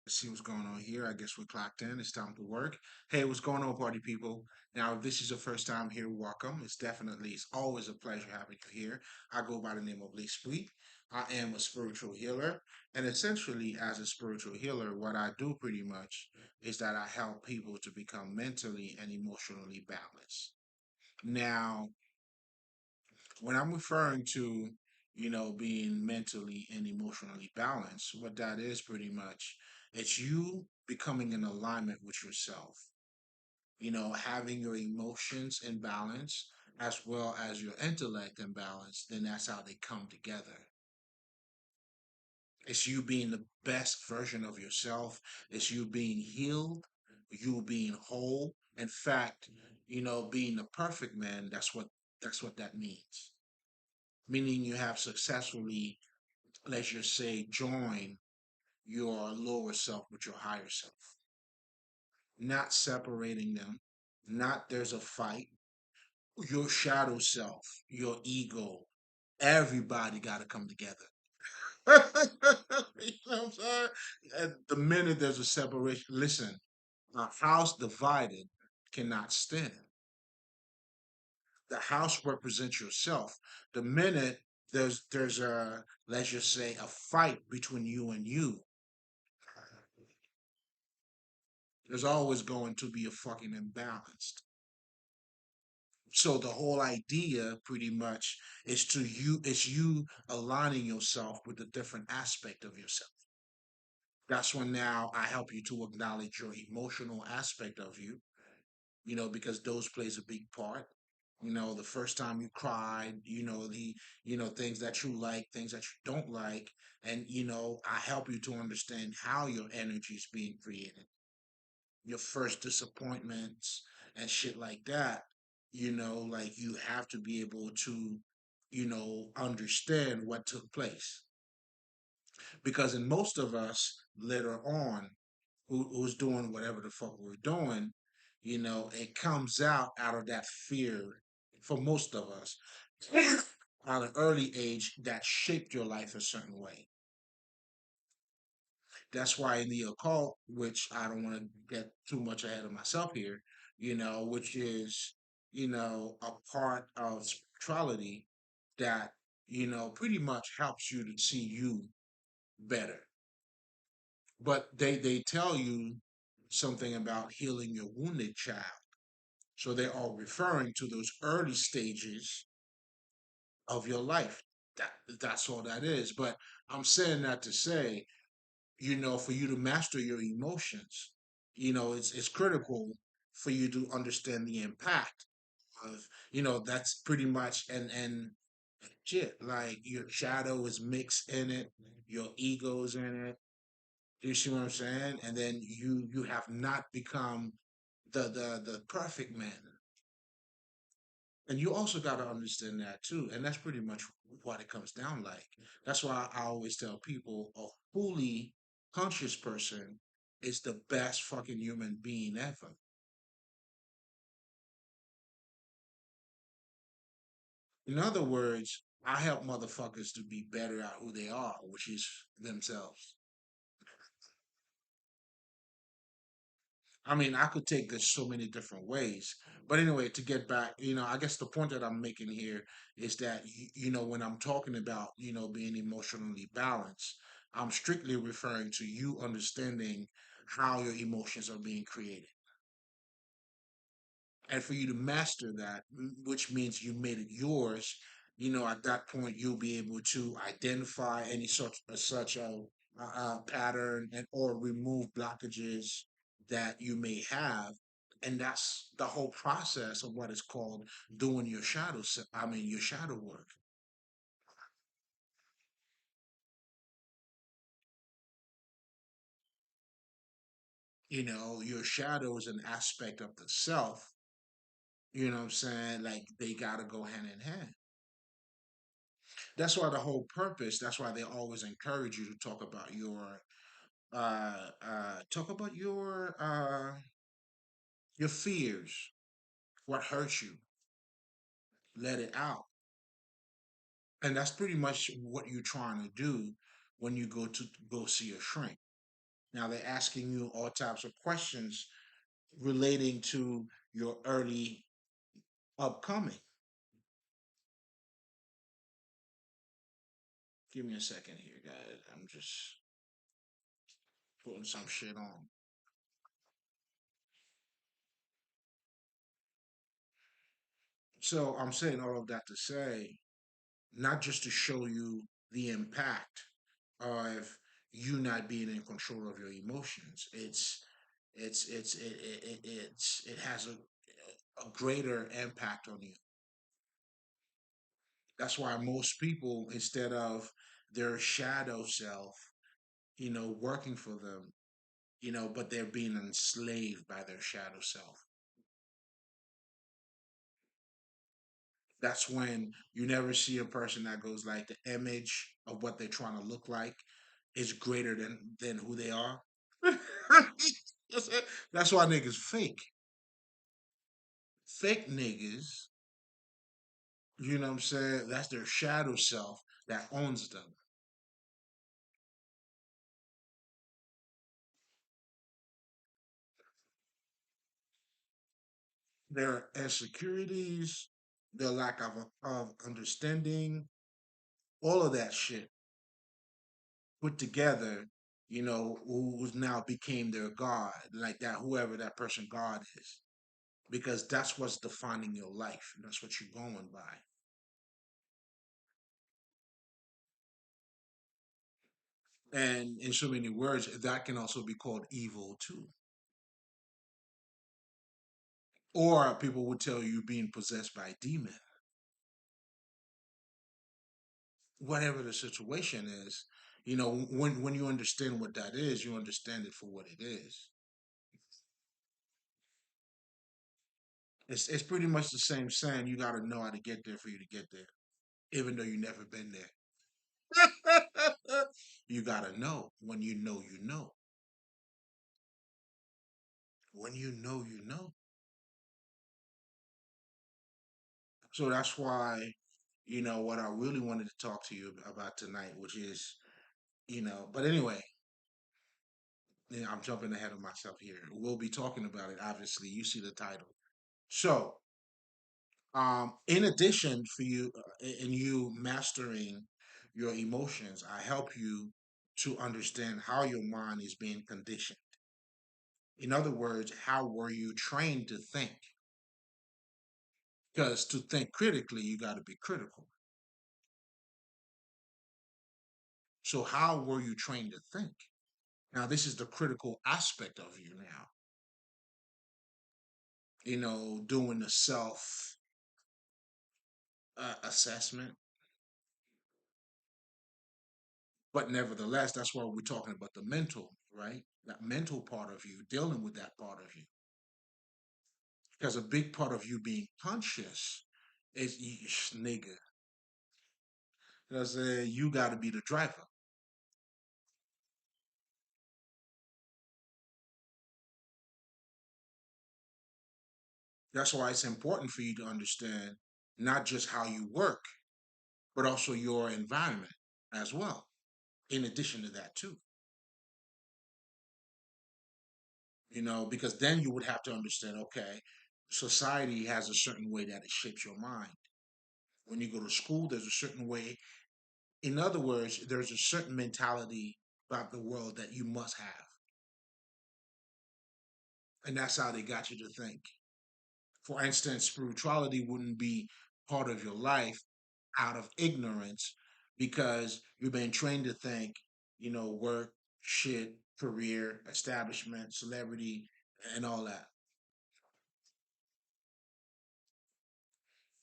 Let's see what's going on here. I guess we're clocked in. It's time to work. Hey, what's going on, party people? Now, if this is your first time here, welcome. It's always a pleasure having you here. I go by the name of Lee Sweet. I am a spiritual healer. And essentially, as a spiritual healer, what I do pretty much is that I help people to become mentally and emotionally balanced. Now, when I'm referring to, being mentally and emotionally balanced, what that is pretty much, it's you becoming in alignment with yourself, having your emotions in balance as well as your intellect in balance, then that's how they come together. It's you being the best version of yourself. It's you being healed, you being whole. In fact, being the perfect man, that's what that means, meaning you have successfully, let's just say, joined your lower self with your higher self, not separating them, not there's a fight. Your shadow self, your ego, everybody got to come together. You know what I'm saying? And the minute there's a separation, listen, a house divided cannot stand. The house represents yourself. The minute there's a, let's just say, a fight between you and you, there's always going to be a fucking imbalance. So the whole idea pretty much is you aligning yourself with a different aspect of yourself. That's when now I help you to acknowledge your emotional aspect of you, because those plays a big part. The first time you cried, things that you like, things that you don't like. And, I help you to understand how your energy is being created, your first disappointments and shit like that. Like you have to be able to, understand what took place. Because in most of us later on, who's doing whatever the fuck we're doing, it comes out of that fear for most of us at an early age that shaped your life a certain way. That's why in the occult, which I don't want to get too much ahead of myself here, which is, a part of spirituality that, pretty much helps you to see you better. But they tell you something about healing your wounded child. So they are referring to those early stages of your life. That's all that is. But I'm saying that to say, for you to master your emotions, it's critical for you to understand the impact of, that's pretty much, and shit, like your shadow is mixed in it, your ego's in it. Do you see what I'm saying? And then you have not become the perfect man. And you also got to understand that too. And that's pretty much what it comes down like. That's why I always tell people a fully conscious person is the best fucking human being ever. In other words, I help motherfuckers to be better at who they are, which is themselves. I mean, I could take this so many different ways. But anyway, to get back, I guess the point that I'm making here is that, when I'm talking about, being emotionally balanced, I'm strictly referring to you understanding how your emotions are being created. And for you to master that, which means you made it yours, at that point, you'll be able to identify any such a pattern and or remove blockages that you may have. And that's the whole process of what is called doing your your shadow work. Your shadow is an aspect of the self. You know what I'm saying? Like they gotta go hand in hand. That's why the whole purpose, that's why they always encourage you to talk about your fears, what hurts you, let it out. And that's pretty much what you're trying to do when you go see a shrink. Now they're asking you all types of questions relating to your early upcoming. Give me a second here, guys. I'm just putting some shit on. So I'm saying all of that to say, not just to show you the impact of you not being in control of your emotions. It has a greater impact on you. That's why most people, instead of their shadow self, working for them, but they're being enslaved by their shadow self. That's when you never see a person that goes like the image of what they're trying to look like is greater than who they are. That's why niggas fake. Fake niggas, you know what I'm saying? That's their shadow self that owns them. Their insecurities, their lack of understanding, all of that shit put together, who's now became their God, like that, whoever that person God is. Because that's what's defining your life. That's what you're going by. And in so many words, that can also be called evil too. Or people would tell you being possessed by a demon. Whatever the situation is, when you understand what that is, you understand it for what it is. It's pretty much the same saying. You got to know how to get there for you to get there, even though you never been there. You got to know. When you know, you know. When you know, you know. So that's why, what I really wanted to talk to you about tonight, which is, but anyway, I'm jumping ahead of myself here. We'll be talking about it. Obviously, you see the title. So, in addition for you, in you mastering your emotions, I help you to understand how your mind is being conditioned. In other words, how were you trained to think? Because to think critically, you got to be critical. So, how were you trained to think? Now, this is the critical aspect of you now, doing the self assessment. But nevertheless, that's why we're talking about the mental, right? That mental part of you, dealing with that part of you. Because a big part of you being conscious is, nigga, you know what I'm saying? You got to be the driver. That's why it's important for you to understand not just how you work, but also your environment as well, in addition to that, too. Because then you would have to understand, okay, society has a certain way that it shapes your mind. When you go to school, there's a certain way. In other words, there's a certain mentality about the world that you must have. And that's how they got you to think. For instance, spirituality wouldn't be part of your life out of ignorance because you've been trained to think, work, shit, career, establishment, celebrity, and all that.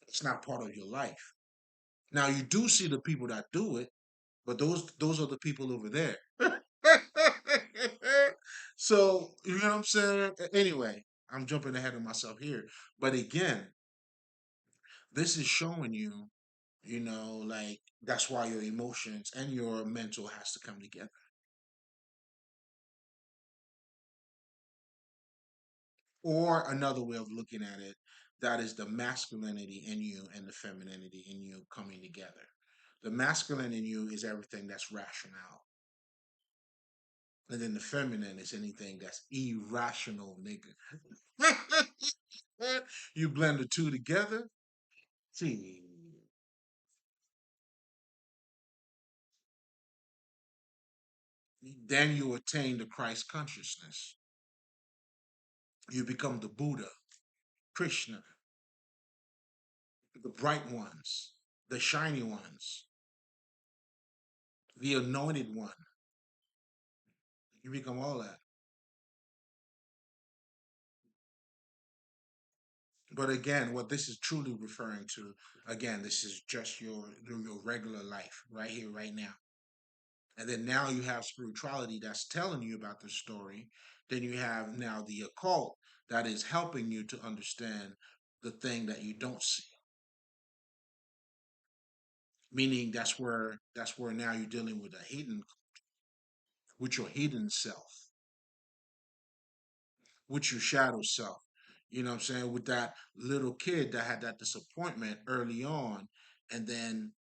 It's not part of your life. Now you do see the people that do it, but those are the people over there. So you know what I'm saying? Anyway, I'm jumping ahead of myself here. But again, this is showing you, like that's why your emotions and your mental has to come together. Or another way of looking at it, that is the masculinity in you and the femininity in you coming together. The masculine in you is everything that's rational. And then the feminine is anything that's irrational, nigga. You blend the two together. See, then you attain the Christ consciousness. You become the Buddha, Krishna, the bright ones, the shiny ones, the anointed one. You become all that. But again, what this is truly referring to, again, this is just your regular life, right here, right now. And then now you have spirituality that's telling you about the story. Then you have now the occult that is helping you to understand the thing that you don't see. Meaning that's where now you're dealing with a hidden, with your hidden self, with your shadow self. You know what I'm saying? With that little kid that had that disappointment early on, and then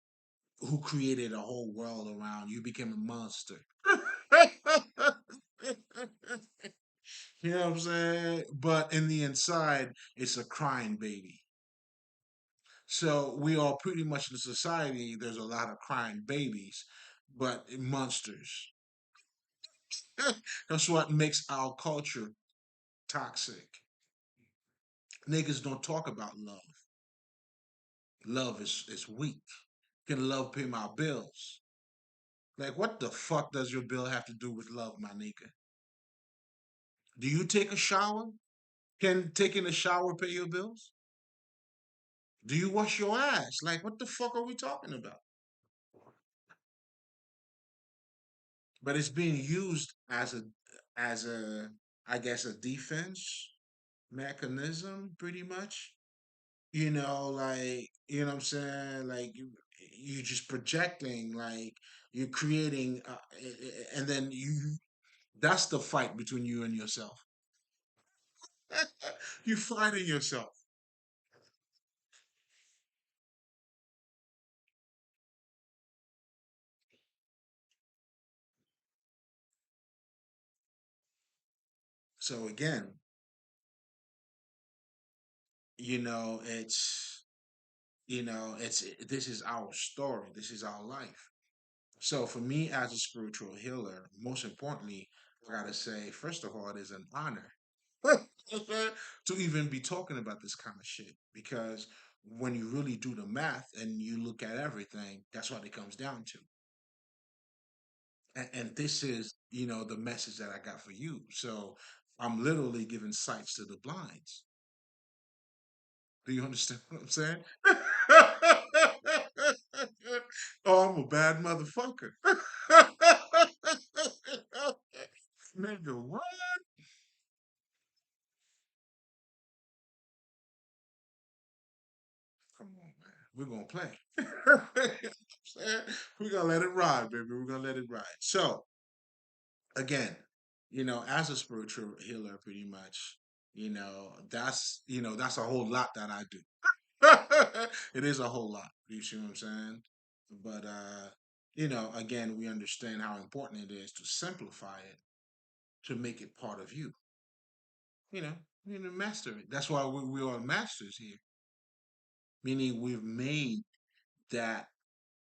who created a whole world around you, became a monster. You know what I'm saying? But in the inside, it's a crying baby. So we are pretty much in society, there's a lot of crying babies, but monsters. That's what makes our culture toxic. Niggas don't talk about love. Love is weak. Can love pay my bills? Like, what the fuck does your bill have to do with love, my nigga? Do you take a shower? Can taking a shower pay your bills? Do you wash your ass? Like, what the fuck are we talking about? But it's being used as a I guess a defense mechanism, pretty much. Like what I'm saying, like you just projecting, like you're creating, and then you that's the fight between you and yourself. You fighting yourself. So again, it's this is our story. This is our life. So for me as a spiritual healer, most importantly, I gotta say, first of all, it is an honor to even be talking about this kind of shit. Because when you really do the math and you look at everything, that's what it comes down to. And this is, the message that I got for you. So I'm literally giving sights to the blinds. Do you understand what I'm saying? Oh, I'm a bad motherfucker. Nigga, what? Come on, man. We're gonna play. We're gonna let it ride, baby. We're gonna let it ride. So again, as a spiritual healer, pretty much, that's a whole lot that I do. It is a whole lot. You see what I'm saying? But again, we understand how important it is to simplify it to make it part of you. You know, master it. That's why we are masters here, meaning we've made that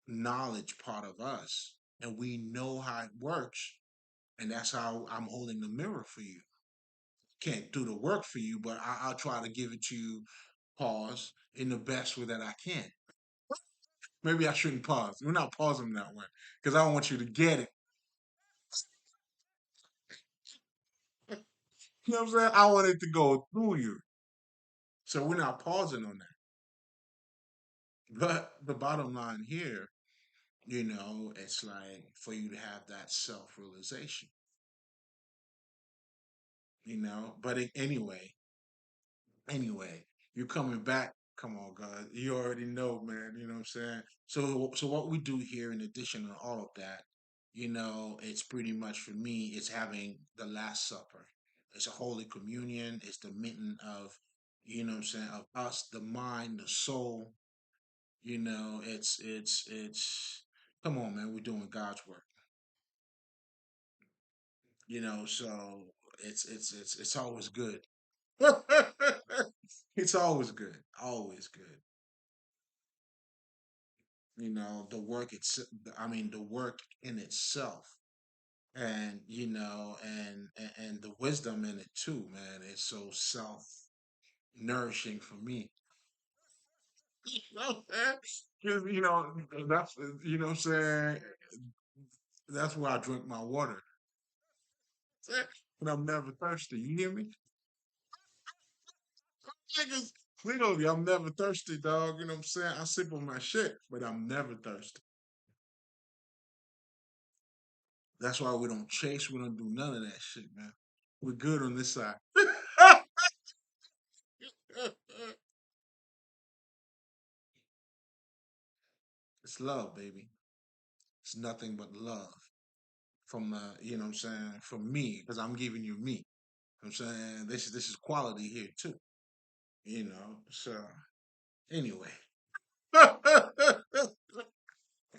knowledge part of us, and we know how it works, and that's how I'm holding the mirror for you. Can't do the work for you, but I'll try to give it to you. Pause in the best way that I can. Maybe I shouldn't pause. We're not pausing that way because I don't want you to get it. You know what I'm saying? I want it to go through you. So we're not pausing on that. But the bottom line here, it's like for you to have that self realization, But anyway, you coming back. Come on, God. You already know, man. You know what I'm saying? So what we do here, in addition to all of that, it's pretty much for me, it's having the Last Supper. It's a Holy Communion. It's the meeting of, what I'm saying, of us, the mind, the soul. It's. Come on, man. We're doing God's work. So it's always good. It's always good, always good. The work it's I mean the work in itself, and and the wisdom in it too, man. It's so self nourishing for me. You know, man? 'Cause, that's what I'm saying. That's why I drink my water. But I'm never thirsty. You hear me? Niggas, literally, I'm never thirsty, dog. You know what I'm saying? I sip on my shit, but I'm never thirsty. That's why we don't chase. We don't do none of that shit, man. We're good on this side. It's love, baby. It's nothing but love from what I'm saying, from me, because I'm giving you me. I'm saying this is quality here too. So anyway.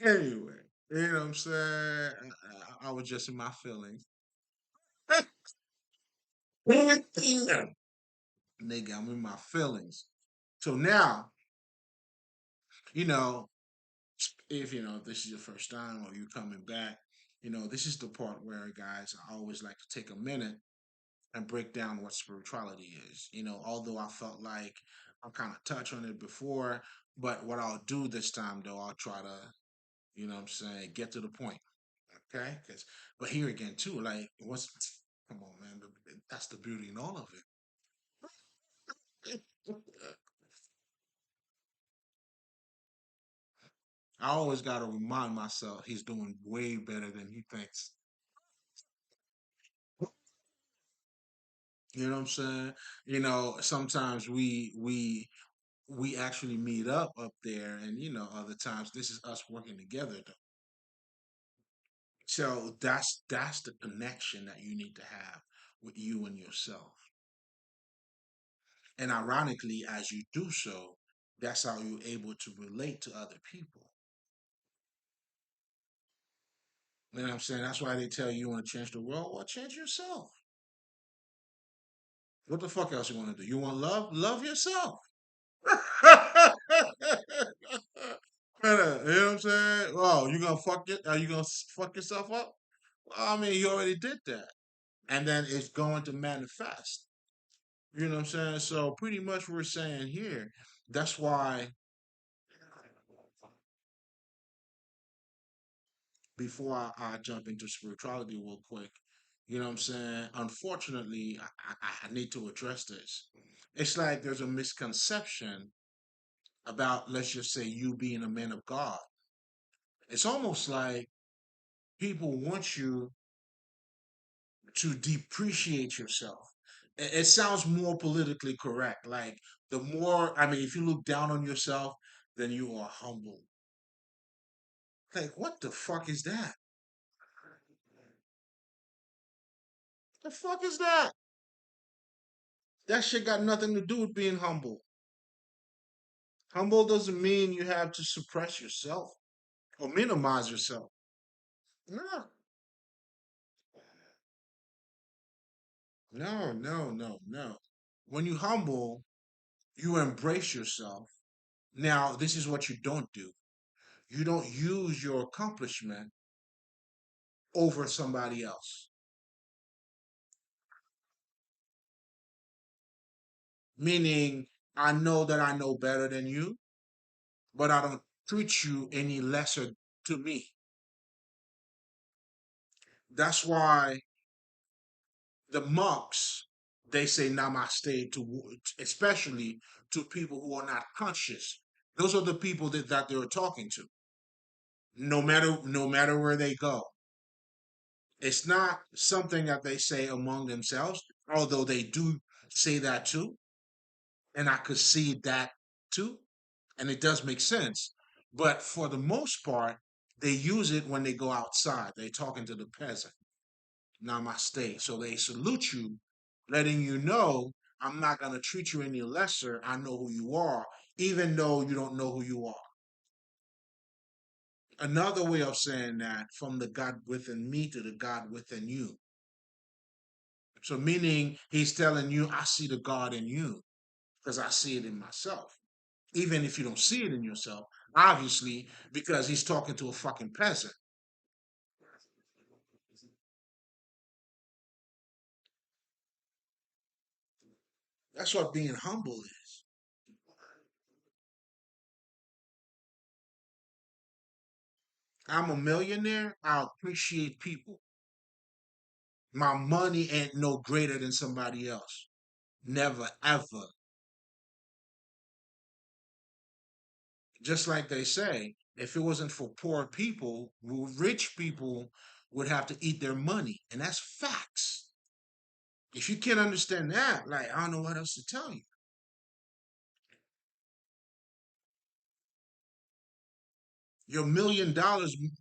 Anyway, you know what I'm saying? I was just in my feelings. Nigga, I'm in my feelings. So now, you know, if this is your first time or you coming back, this is the part where, guys, I always like to take a minute and break down what spirituality is. Although I felt like I kind of touched on it before, but what I'll do this time though, I'll try to, what I'm saying, get to the point. Okay? But here again too, like what's come on, man, that's the beauty in all of it. I always got to remind myself he's doing way better than he thinks. You know what I'm saying? Sometimes we actually meet up there, and other times this is us working together though. So that's the connection that you need to have with you and yourself. And ironically, as you do so, that's how you're able to relate to other people. You know what I'm saying? That's why they tell you want to change the world. Well, change yourself. What the fuck else you want to do? You want love? Love yourself. You know what I'm saying? Oh, you gonna fuck it? Are you gonna fuck yourself up? Well, I mean, you already did that, and then it's going to manifest. You know what I'm saying? So pretty much we're saying here. That's why before I jump into spirituality real quick, you know what I'm saying? Unfortunately, I need to address this. It's like there's a misconception about, let's just say, you being a man of God. It's almost like people want you to depreciate yourself. It sounds more politically correct. Like the more, I mean, if you look down on yourself, then you are humble. Like, what the fuck is that? The fuck is that? That shit got nothing to do with being humble. Humble doesn't mean you have to suppress yourself or minimize yourself. No, no, no, no, no. When you humble, you embrace yourself. Now, this is what you don't do. You don't use your accomplishment over somebody else. Meaning, I know that I know better than you, but I don't treat you any lesser to me. That's why the monks, they say namaste to, especially to people who are not conscious. Those are the people that they're talking to. No matter where they go. It's not something that they say among themselves, although they do say that too. And I could see that too. And it does make sense. But for the most part, they use it when they go outside. They're talking to the peasant. Namaste. So they salute you, letting you know I'm not going to treat you any lesser. I know who you are, even though you don't know who you are. Another way of saying that, from the God within me to the God within you. So meaning he's telling you, I see the God in you because I see it in myself. Even if you don't see it in yourself, obviously, because he's talking to a fucking peasant. That's what being humble is. I'm a millionaire. I appreciate people. My money ain't no greater than somebody else. Never, ever. Just like they say, if it wasn't for poor people, rich people would have to eat their money. And that's facts. If you can't understand that, like, I don't know what else to tell you. Your $1 million,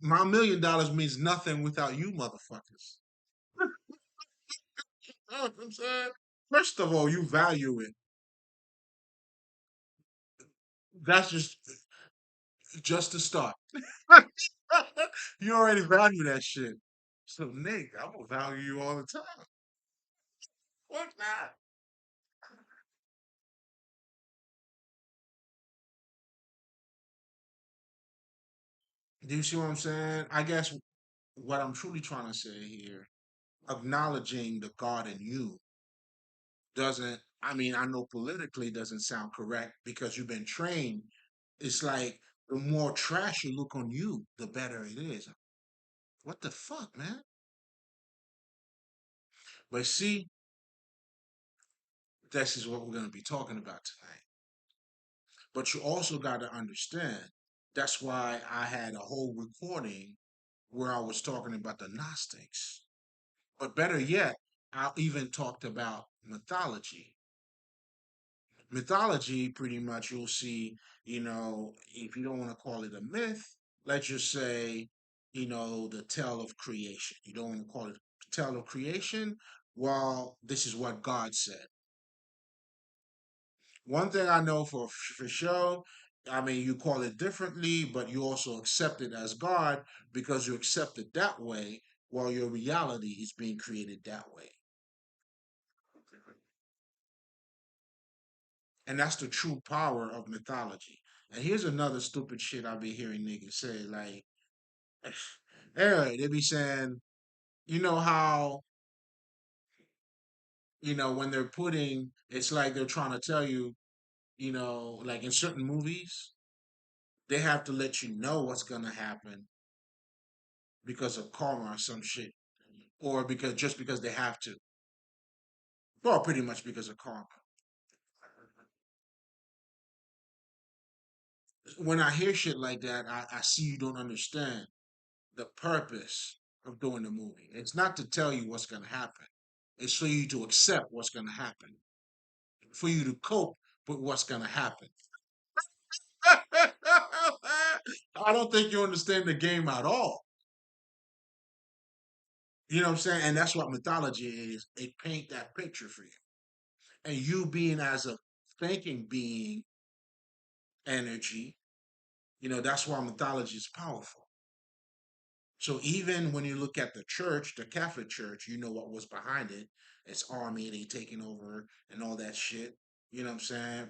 my $1 million means nothing without you motherfuckers. You know what I'm saying? First of all, you value it. That's just to start. You already value that shit. So Nick, I'm gonna value you all the time. What not? Do you see what I'm saying? I guess what I'm truly trying to say here, acknowledging the God in you doesn't, I mean, I know politically doesn't sound correct because you've been trained. It's like the more trash you look on you, the better it is. What the fuck, man? But see, this is what we're going to be talking about tonight. But you also got to understand that's why I had a whole recording where I was talking about the Gnostics. But better yet, I even talked about mythology. Mythology, pretty much, you'll see, if you don't want to call it a myth, let's just say, the tale of creation. You don't want to call it tale of creation. Well, this is what God said. One thing I know for sure, I mean, you call it differently, but you also accept it as God because you accept it that way, while your reality is being created that way. And that's the true power of mythology. And here's another stupid shit I be hearing niggas say, like, they be saying, you know how, when they're putting, it's like they're trying to tell you, like in certain movies, they have to let you know what's gonna happen because of karma or some shit, or just because they have to, well, pretty much because of karma. When I hear shit like that, I see you don't understand the purpose of doing the movie. It's not to tell you what's going to happen. It's for you to accept what's going to happen, for you to cope with what's going to happen. I don't think you understand the game at all. You know what I'm saying? And that's what mythology is. It paint that picture for you. And you being as a thinking being energy, that's why mythology is powerful. So even when you look at the church, the Catholic Church, you know what was behind it. It's army, they taking over and all that shit. You know what I'm saying?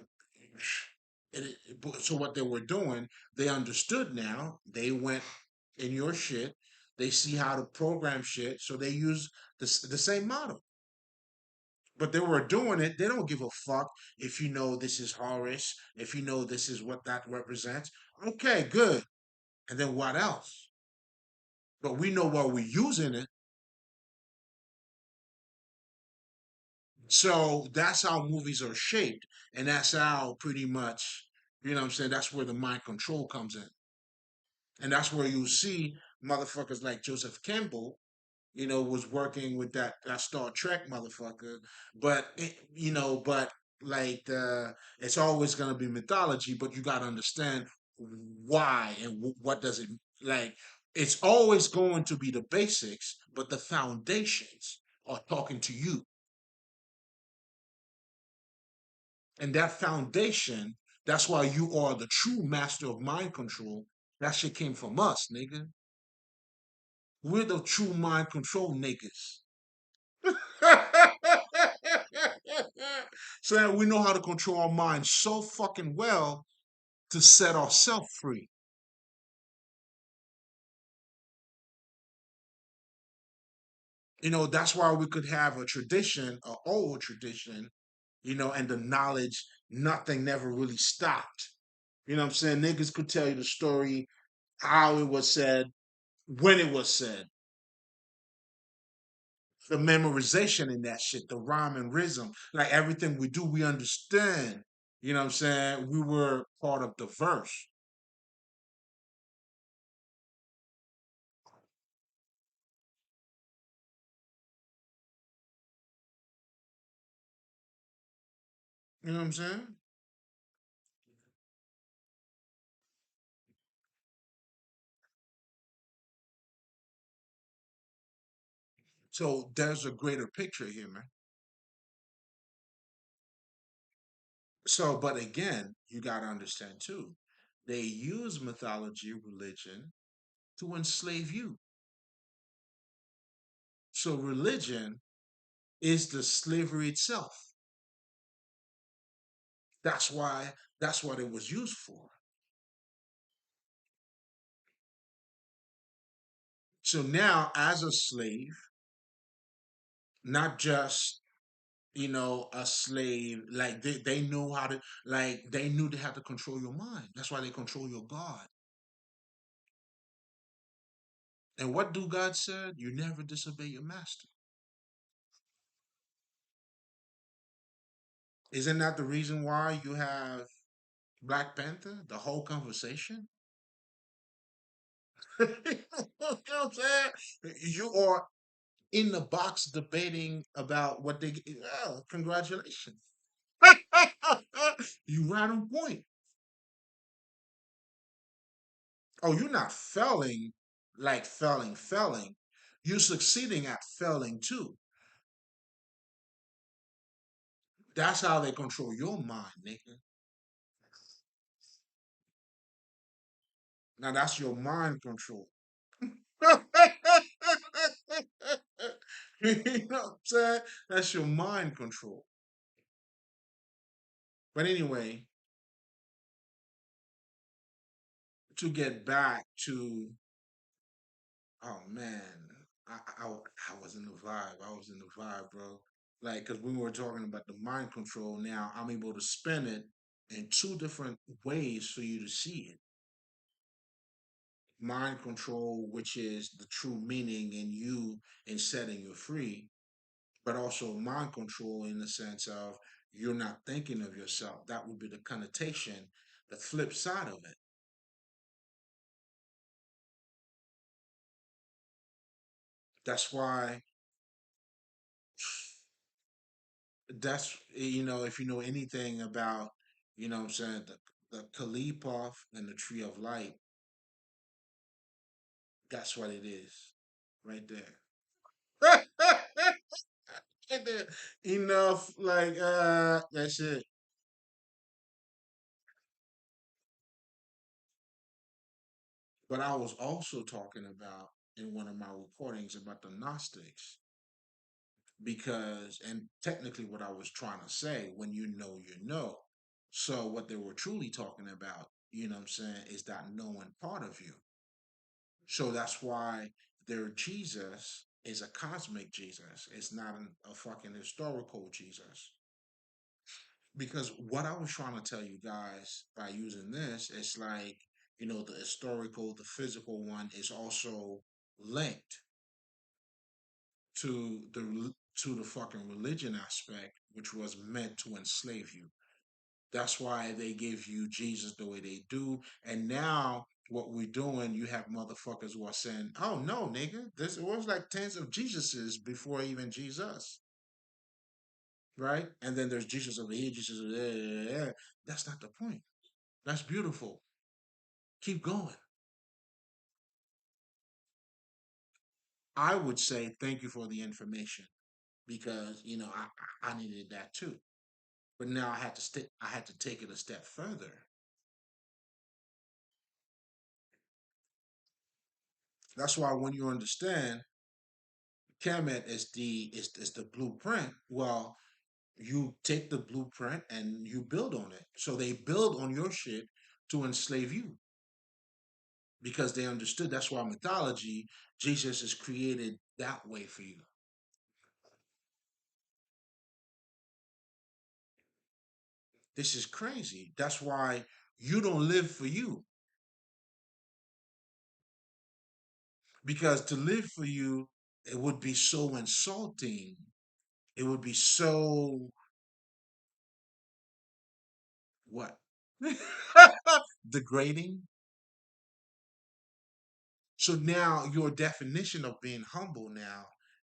So what they were doing, they understood now. They went in your shit. They see how to program shit, so they use the same model. But they were doing it. They don't give a fuck if you know this is Horus, if you know this is what that represents. Okay, good. And then what else? But we know what we're using it. So that's how movies are shaped. And that's how pretty much, what I'm saying, that's where the mind control comes in. And that's where you see motherfuckers like Joseph Campbell, was working with that Star Trek motherfucker. But like it's always gonna be mythology, but you gotta understand why and what does it like. It's always going to be the basics, but the foundations are talking to you. And that foundation, that's why you are the true master of mind control. That shit came from us, nigga. We're the true mind control niggas. So that we know how to control our mind so fucking well to set ourselves free. That's why we could have a tradition, an old tradition, and the knowledge, nothing never really stopped. You know what I'm saying? Niggas could tell you the story, how it was said, when it was said, the memorization in that shit, the rhyme and rhythm, like everything we do, we understand. You know what I'm saying? We were part of the verse. You know what I'm saying? So there's a greater picture here, man. So, but again, you got to understand too, they use mythology, religion to enslave you. So, religion is the slavery itself. That's why, that's what it was used for. So now, as a slave, not just a slave, like they know how to, like they knew they had to control your mind. That's why they control your God. And what do God said? You never disobey your master. Isn't that the reason why you have Black Panther, the whole conversation? You know what I'm saying? You are in the box debating about what they. Oh, congratulations. You right on point. Oh, you're not failing like failing. You're succeeding at failing too. That's how they control your mind, nigga. Now that's your mind control. You know what I'm saying? That's your mind control. But anyway, to get back to, oh man, I was in the vibe. I was in the vibe, bro. Like, because we were talking about the mind control. Now I'm able to spin it in two different ways for you to see it. Mind control, which is the true meaning in you and setting you free, but also mind control in the sense of you're not thinking of yourself. That would be the connotation, the flip side of it. That's why if you know anything about, what I'm saying, the Kalipov and the Tree of Light, that's what it is. Right there. Right there. Enough, like that's it. But I was also talking about in one of my recordings about the Gnostics, because and technically what I was trying to say, when you know, you know. So what they were truly talking about, what I'm saying, is that knowing part of you. So that's why their Jesus is a cosmic Jesus. It's not a fucking historical Jesus. Because what I was trying to tell you guys by using this, it's like, the historical, the physical one is also linked to the fucking religion aspect, which was meant to enslave you. That's why they give you Jesus the way they do. And now what we're doing, you have motherfuckers who are saying, "Oh no, nigga, this it was like tens of Jesuses before even Jesus, right?" And then there's Jesus over here, Jesus over there. That's not the point. That's beautiful. Keep going. I would say thank you for the information because I needed that too. But now I had to take it a step further. That's why when you understand Kemet is the blueprint, well, You take the blueprint and you build on it. So they build on your shit to enslave you because they understood that's why mythology, Jesus is created that way for you. This is crazy. That's why you don't live for you. Because to live for you, it would be so insulting. It would be so what? Degrading. So now your definition of being humble now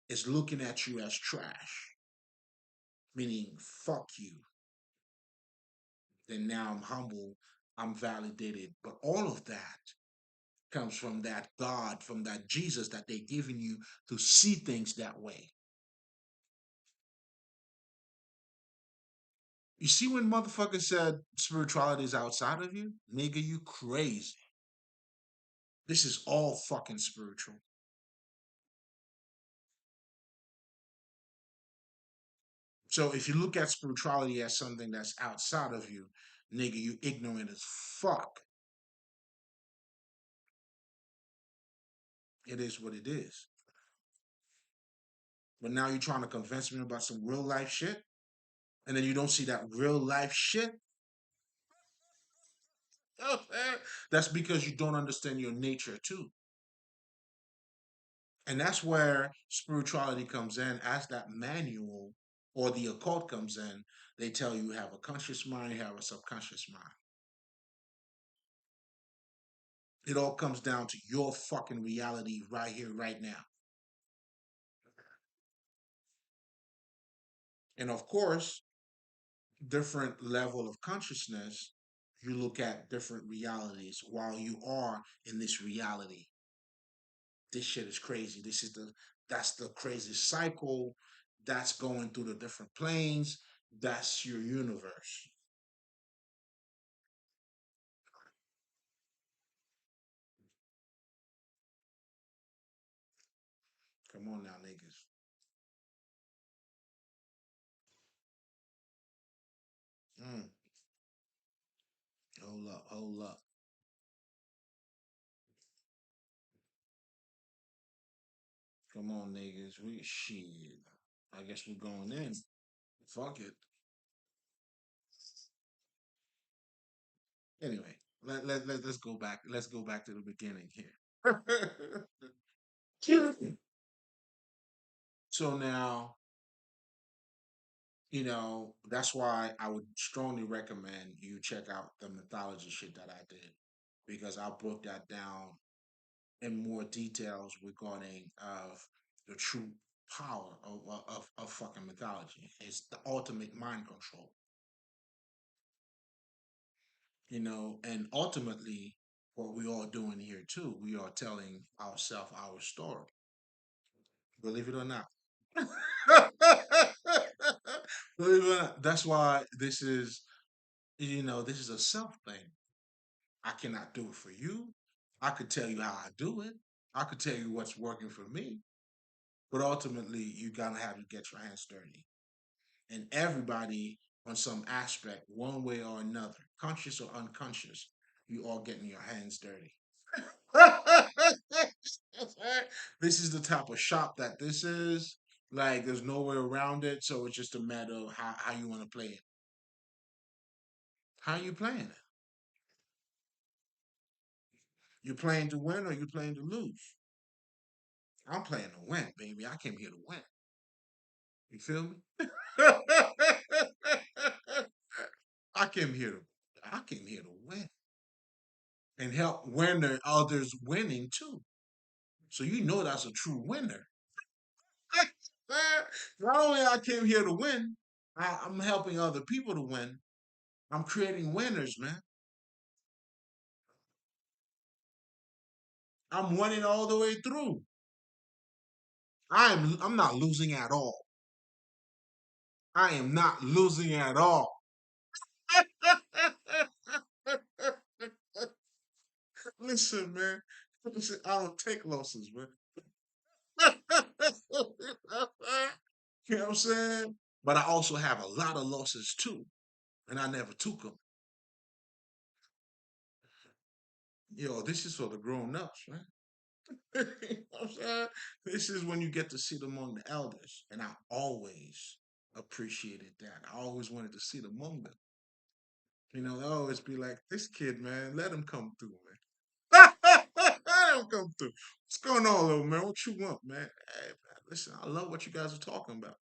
is looking at you as trash, meaning fuck you. Then now I'm humble, I'm validated. But all of that comes from that God, from that Jesus that they're giving you to see things that way. You see when motherfucker said spirituality is outside of you? Nigga, you crazy. This is all fucking spiritual. So if you look at spirituality as something that's outside of you, nigga, you ignorant as fuck. It is what it is. But now you're trying to convince me about some real life shit, and then you don't see that real life shit. That's because you don't understand your nature too. And that's where spirituality comes in as that manual, or the occult comes in. They tell you have a conscious mind, you have a subconscious mind. It all comes down to your fucking reality right here, right now. And of course, different level of consciousness, you look at different realities while you are in this reality. This shit is crazy. That's the crazy cycle that's going through the different planes. That's your universe. Come on now, niggas. Mm, hold up, hold up. Come on, niggas. We shit. I guess we're going in. Fuck it. Anyway, let's go back. Let's go back to the beginning here. So now, that's why I would strongly recommend you check out the mythology shit that I did because I broke that down in more details regarding of the true power of fucking mythology. It's the ultimate mind control, and ultimately what we are doing here too, we are telling ourselves our story. Believe it or not. Believe it or not. That's why this is a self thing. I cannot do it for you. I could tell you how I do it. I could tell you what's working for me. But ultimately, you gotta have to get your hands dirty. And everybody, on some aspect, one way or another, conscious or unconscious, you all getting your hands dirty. This is the type of shop that this is. Like, there's no way around it. So it's just a matter of how you want to play it. How you playing it? You playing to win or you playing to lose? I'm playing to win, baby. I came here to win. You feel me? I came here to I came here to win and help winner others winning too. So you know that's a true winner. Not only I came here to win, I'm helping other people to win. I'm creating winners, man. I'm winning all the way through. I'm not losing at all. I am not losing at all. Listen, man. Listen, I don't take losses, man. You know what I'm saying? But I also have a lot of losses too, and I never took them. Yo, this is for the grown ups, man. You know what I'm saying? This is when you get to sit among the elders, and I always appreciated that. I always wanted to sit among them. I always be like, this kid, man, let him come through, man. Let him come through. What's going on, little man? What you want, man? Hey, man, listen, I love what you guys are talking about.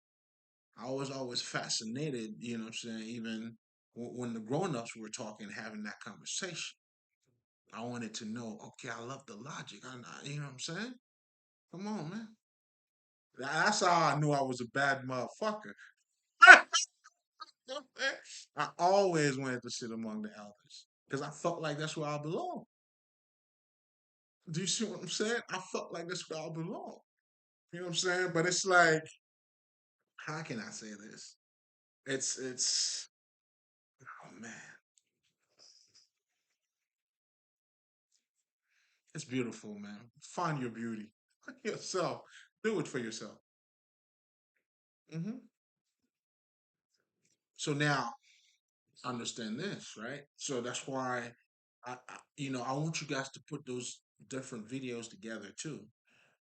I was always fascinated, you know what I'm saying, even when the grown-ups were talking, having that conversation. I wanted to know, okay, I love the logic. You know what I'm saying? Come on, man. That's how I knew I was a bad motherfucker. I always wanted to sit among the elders because I felt like that's where I belong. Do you see what I'm saying? I felt like that's where I belong. You know what I'm saying? But it's like, how can I say this? It's oh man, it's beautiful, man. Find your beauty yourself. Do it for yourself. So now understand this, right? So that's why I want you guys to put those different videos together too.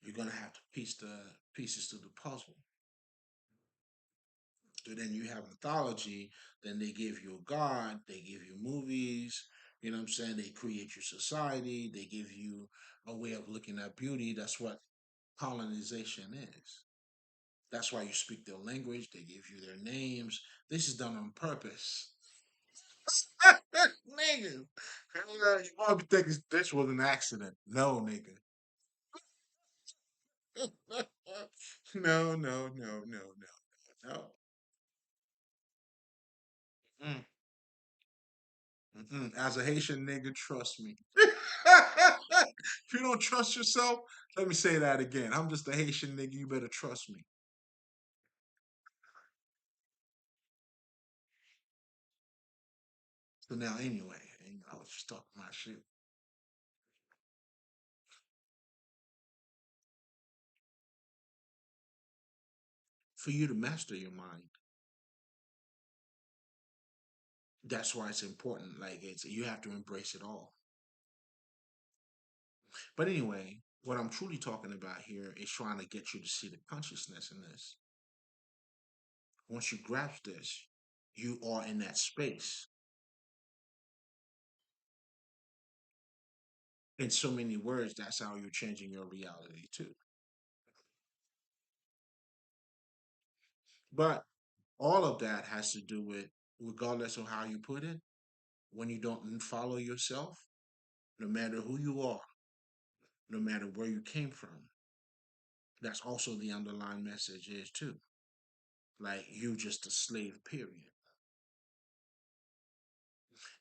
You're gonna have to piece the pieces to the puzzle. So then you have mythology, then they give you a god, they give you movies, you know what I'm saying? They create your society, they give you a way of looking at beauty. That's what colonization is. That's why you speak their language, they give you their names. This is done on purpose. Nigga. You want to think this was an accident. No, nigga. No, no, no, no, no, no. Mm, mm-mm. As a Haitian nigga, trust me. If you don't trust yourself, let me say that again. I'm just a Haitian nigga. You better trust me. So now, anyway, I was just talking my shit. For you to master your mind, that's why it's important. Like you have to embrace it all. But anyway, what I'm truly talking about here is trying to get you to see the consciousness in this. Once you grasp this, you are in that space. In so many words, that's how you're changing your reality too. But all of that has to do with, regardless of how you put it, when you don't follow yourself, no matter who you are, no matter where you came from, that's also the underlying message is too. Like you just a slave, period.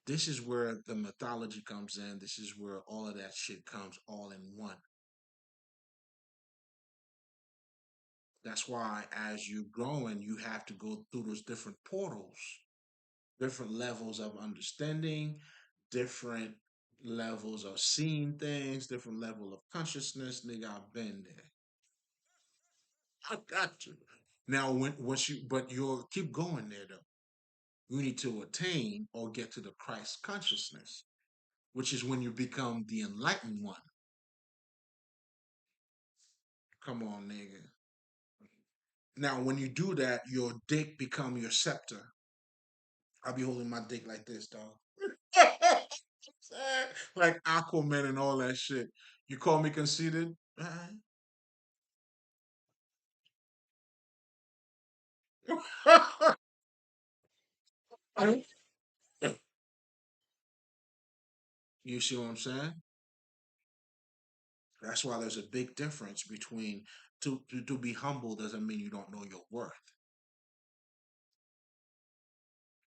This is where the mythology comes in. This is where all of that shit comes all in one. That's why as you're growing, you have to go through those different portals, different levels of understanding, different levels of seeing things, different level of consciousness. Nigga, I've been there. I got you. Now, once you, but you'll keep going there though. You need to attain or get to the Christ consciousness, which is when you become the enlightened one. Come on, nigga. Now, when you do that, your dick become your scepter. I'll be holding my dick like this, dog. Like Aquaman and all that shit. You call me conceited? You see what I'm saying? That's why there's a big difference between to be humble doesn't mean you don't know your worth.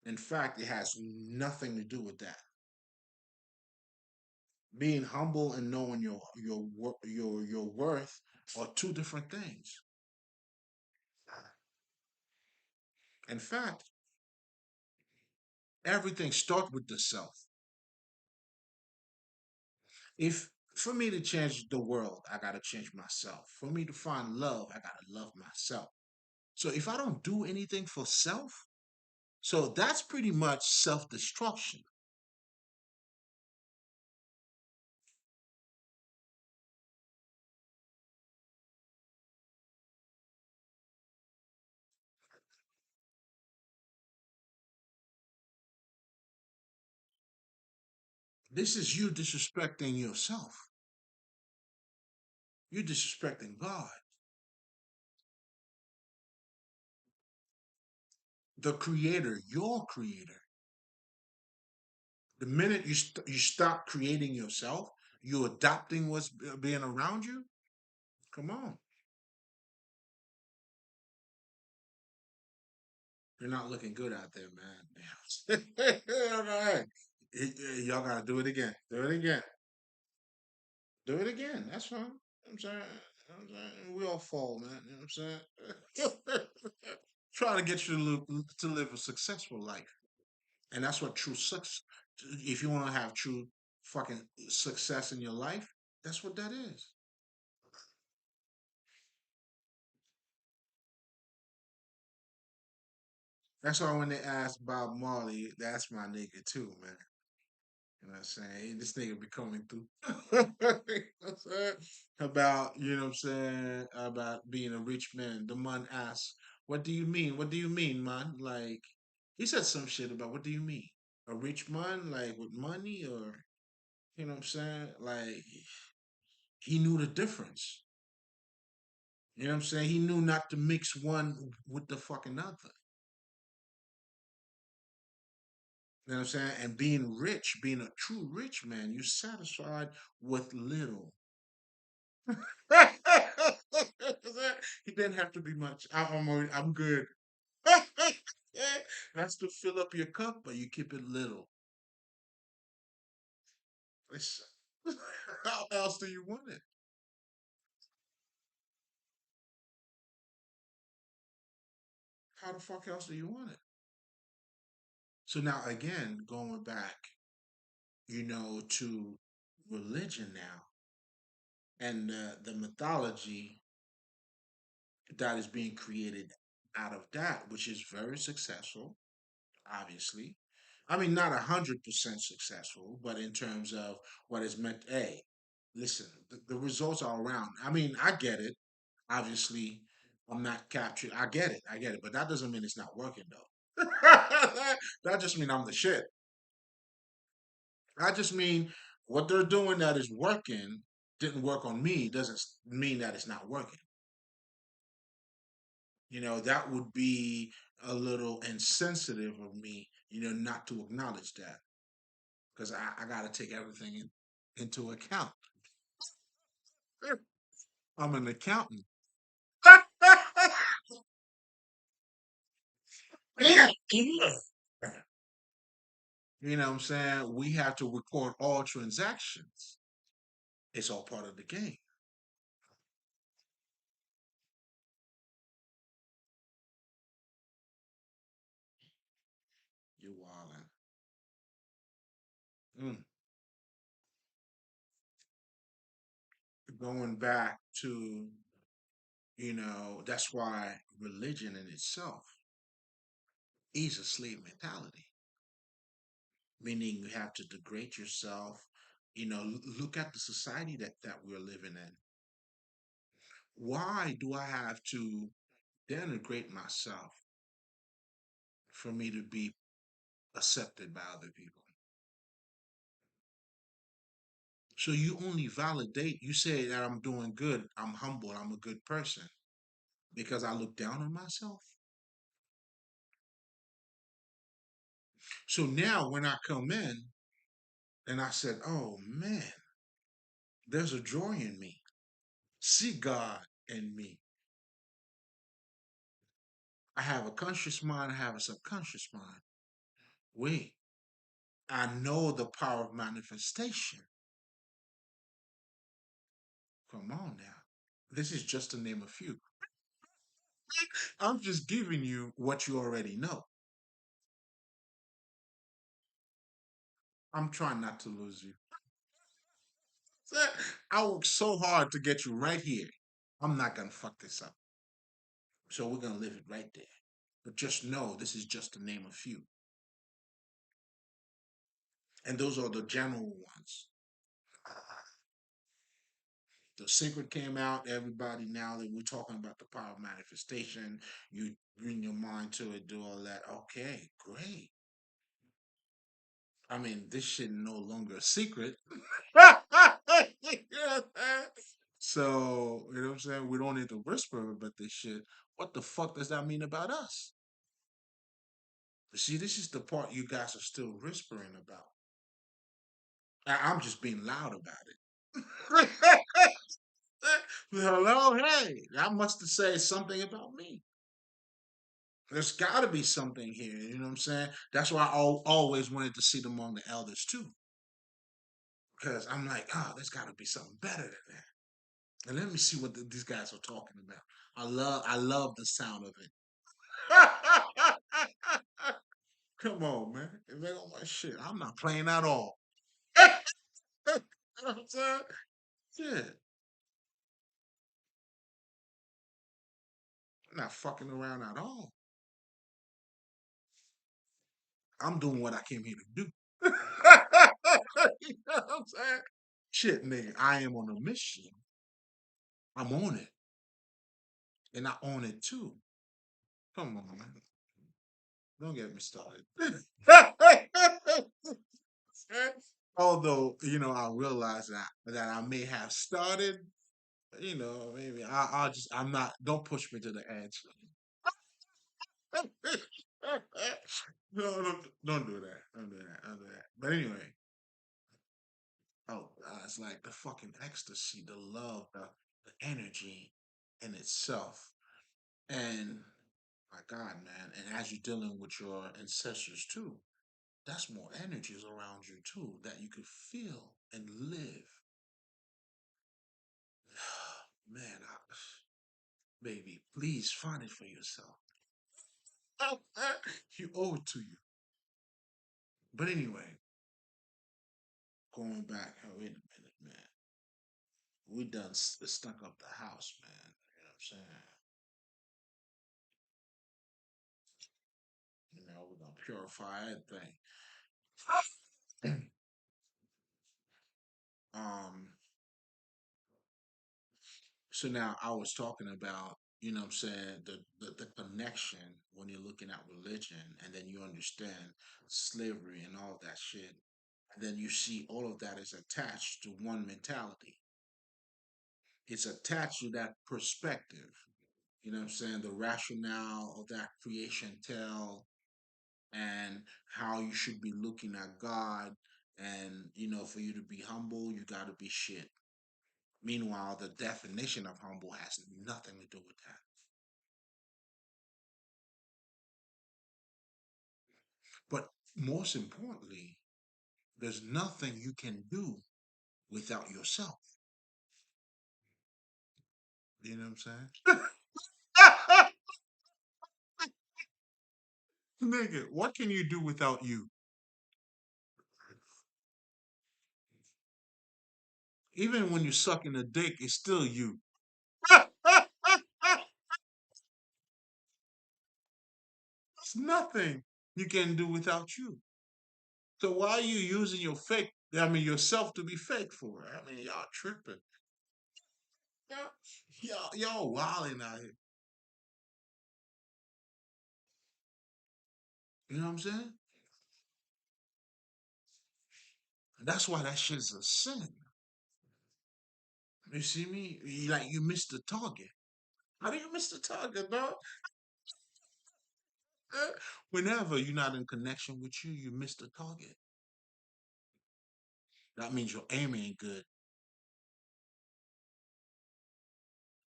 In fact, it has nothing to do with that. Being humble and knowing your worth are two different things. In fact, everything starts with the self. If for me to change the world, I gotta change myself. For me to find love, I gotta love myself. So if I don't do anything for self, so that's pretty much self destruction. This is you disrespecting yourself. You're disrespecting God, the creator, your creator. The minute you stop creating yourself, you adopting what's being around you. Come on, you're not looking good out there, man. All right, y'all gotta do it again. Do it again. Do it again. That's fine. I'm saying. I'm saying we all fall, man. You know what I'm saying? Trying to get you to live a successful life, and that's what true success. If you want to have true fucking success in your life, that's what that is. That's why when they asked Bob Marley, that's my nigga too, man. You know what I'm saying? This nigga be coming through. You know what I'm saying? About, you know what I'm saying, about being a rich man. The man asked, what do you mean? What do you mean, man? Like, he said some shit about what do you mean? A rich man, like with money, or, you know what I'm saying? Like, he knew the difference. You know what I'm saying? He knew not to mix one with the fucking other. You know what I'm saying? And being rich, being a true rich man, you're satisfied with little. He didn't have to be much. I'm good. That's to fill up your cup, but you keep it little. Listen, how else do you want it? How the fuck else do you want it? So now again, going back, to religion now and the mythology that is being created out of that, which is very successful, obviously. I mean, not 100% successful, but in terms of what is meant. Hey, listen, the results are around. I mean, I get it. Obviously, I'm not captured. I get it. I get it. But that doesn't mean it's not working, though. That just mean I'm the shit. I just mean what they're doing that is working didn't work on me doesn't mean that it's not working. That would be a little insensitive of me, not to acknowledge that because I got to take everything into account. I'm an accountant. You know what I'm saying? We have to record all transactions. It's all part of the game. You wildin'. Mm. Going back to, that's why religion in itself is a slave mentality, meaning you have to degrade yourself. Look at the society that we're living in. Why do I have to denigrate myself for me to be accepted by other people? So you only validate, you say that I'm doing good, I'm humble, I'm a good person because I look down on myself. So now when I come in and I said, oh man, there's a joy in me. See God in me. I have a conscious mind, I have a subconscious mind. Wait, I know the power of manifestation. Come on now. This is just to name a few. I'm just giving you what you already know. I'm trying not to lose you. I worked so hard to get you right here. I'm not gonna fuck this up. So we're gonna live it right there. But just know this is just to name a few. And those are the general ones. The secret came out. Everybody, now that we're talking about the power of manifestation, you bring your mind to it, do all that. Okay, great. I mean, this shit no longer a secret. So, you know what I'm saying? We don't need to whisper about this shit. What the fuck does that mean about us? See, this is the part you guys are still whispering about. I'm just being loud about it. Hello, hey, that must have said something about me. There's got to be something here. You know what I'm saying? That's why I always wanted to sit among the elders too, because I'm like, oh, there's got to be something better than that. And let me see what these guys are talking about. I love the sound of it. Come on, man. If they don't like shit, I'm not playing at all. You know what I'm saying? Yeah, I'm not fucking around at all. I'm doing what I came here to do. You know what I'm saying? Shit, nigga, I am on a mission. I'm on it, and I own it too. Come on, man. Don't get me started. Although, I realize that I may have started, maybe I'll just I'm not. Don't push me to the edge. No, don't do that. Don't do that. Don't do that. But anyway, it's like the fucking ecstasy, the love, the energy in itself. And my God, man, and as you're dealing with your ancestors too, that's more energies around you too that you could feel and live. Man, baby, please find it for yourself. You owe it to you. But anyway, going back, oh, wait a minute, man. We done stuck up the house, man. You know what I'm saying? We're gonna purify everything. um, so now I was talking about, what I'm saying, the connection when you're looking at religion and then you understand slavery and all that shit. And then you see all of that is attached to one mentality. It's attached to that perspective. You know what I'm saying? The rationale of that creation tale and how you should be looking at God. And, for you to be humble, you got to be shit. Meanwhile, the definition of humble has nothing to do with that. But most importantly, there's nothing you can do without yourself. You know what I'm saying? Nigga, what can you do without you? Even when you're sucking a dick, it's still you. It's nothing you can do without you. So why are you using yourself to be fake for? I mean, y'all tripping. Y'all wilding out here. You know what I'm saying? That's why that shit's a sin. You see me? Like you missed the target. How do you miss the target, dog? Whenever you're not in connection with you, you miss the target. That means your aim ain't good.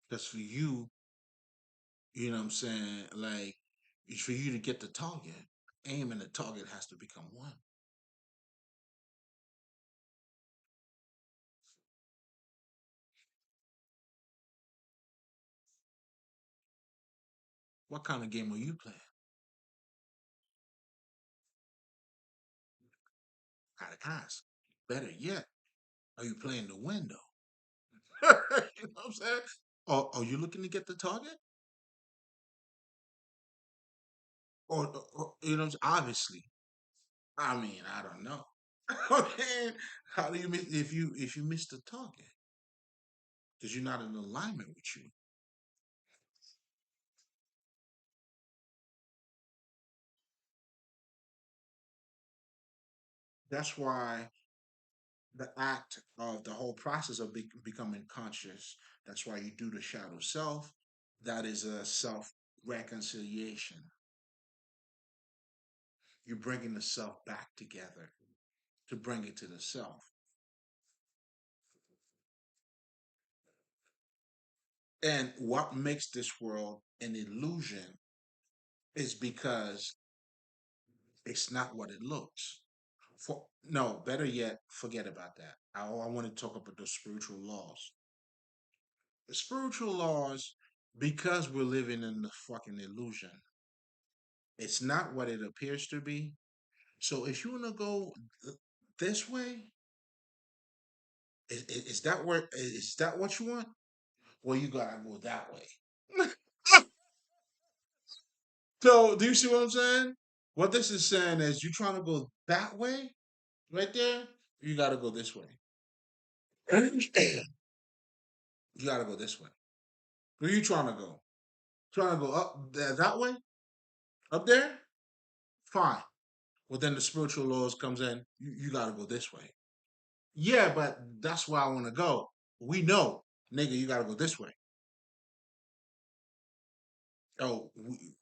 Because for you, you know what I'm saying? Like, it's for you to get the target. Aim and the target has to become one. What kind of game are you playing? Gotta ask. Better yet, are you playing the window? You know what I'm saying? Or are you looking to get the target? you know, obviously. I mean, I don't know. Okay, how do you miss if you miss the target because you're not in alignment with you? That's why the act of the whole process of becoming conscious. That's why you do the shadow self. That is a self reconciliation. You're bringing the self back together to bring it to the self. And what makes this world an illusion is because it's not what it looks. No, better yet, forget about that. I want to talk about the spiritual laws. The spiritual laws, because we're living in the fucking illusion, it's not what it appears to be. So if you want to go this way, is that where is that what you want? Well, you gotta go that way. So do you see what I'm saying? What this is saying is you trying to go that way right there, you gotta go this way. You gotta go this way. Where you trying to go? Trying to go up that way? Up there? Fine. Well, then the spiritual laws comes in. You got to go this way. Yeah, but that's where I want to go. We know, nigga, you got to go this way. Oh,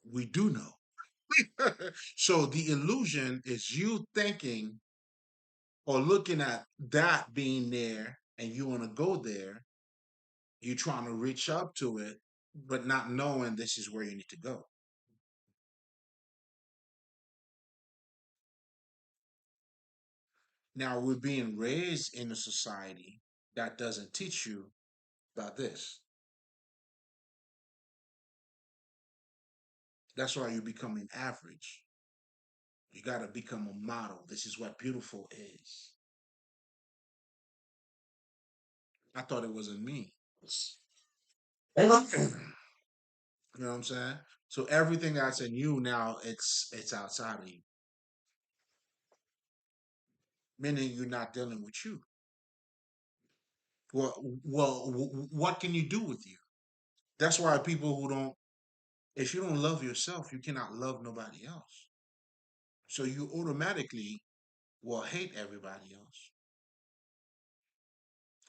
we do know. So the illusion is you thinking or looking at that being there and you want to go there. You're trying to reach up to it, but not knowing this is where you need to go. Now, we're being raised in a society that doesn't teach you about this. That's why you're becoming average. You got to become a model. This is what beautiful is. I thought it was in me. You know what I'm saying? So everything that's in you now, it's outside of you. Meaning you're not dealing with you. What can you do with you? That's why people who don't, if you don't love yourself, you cannot love nobody else. So you automatically will hate everybody else.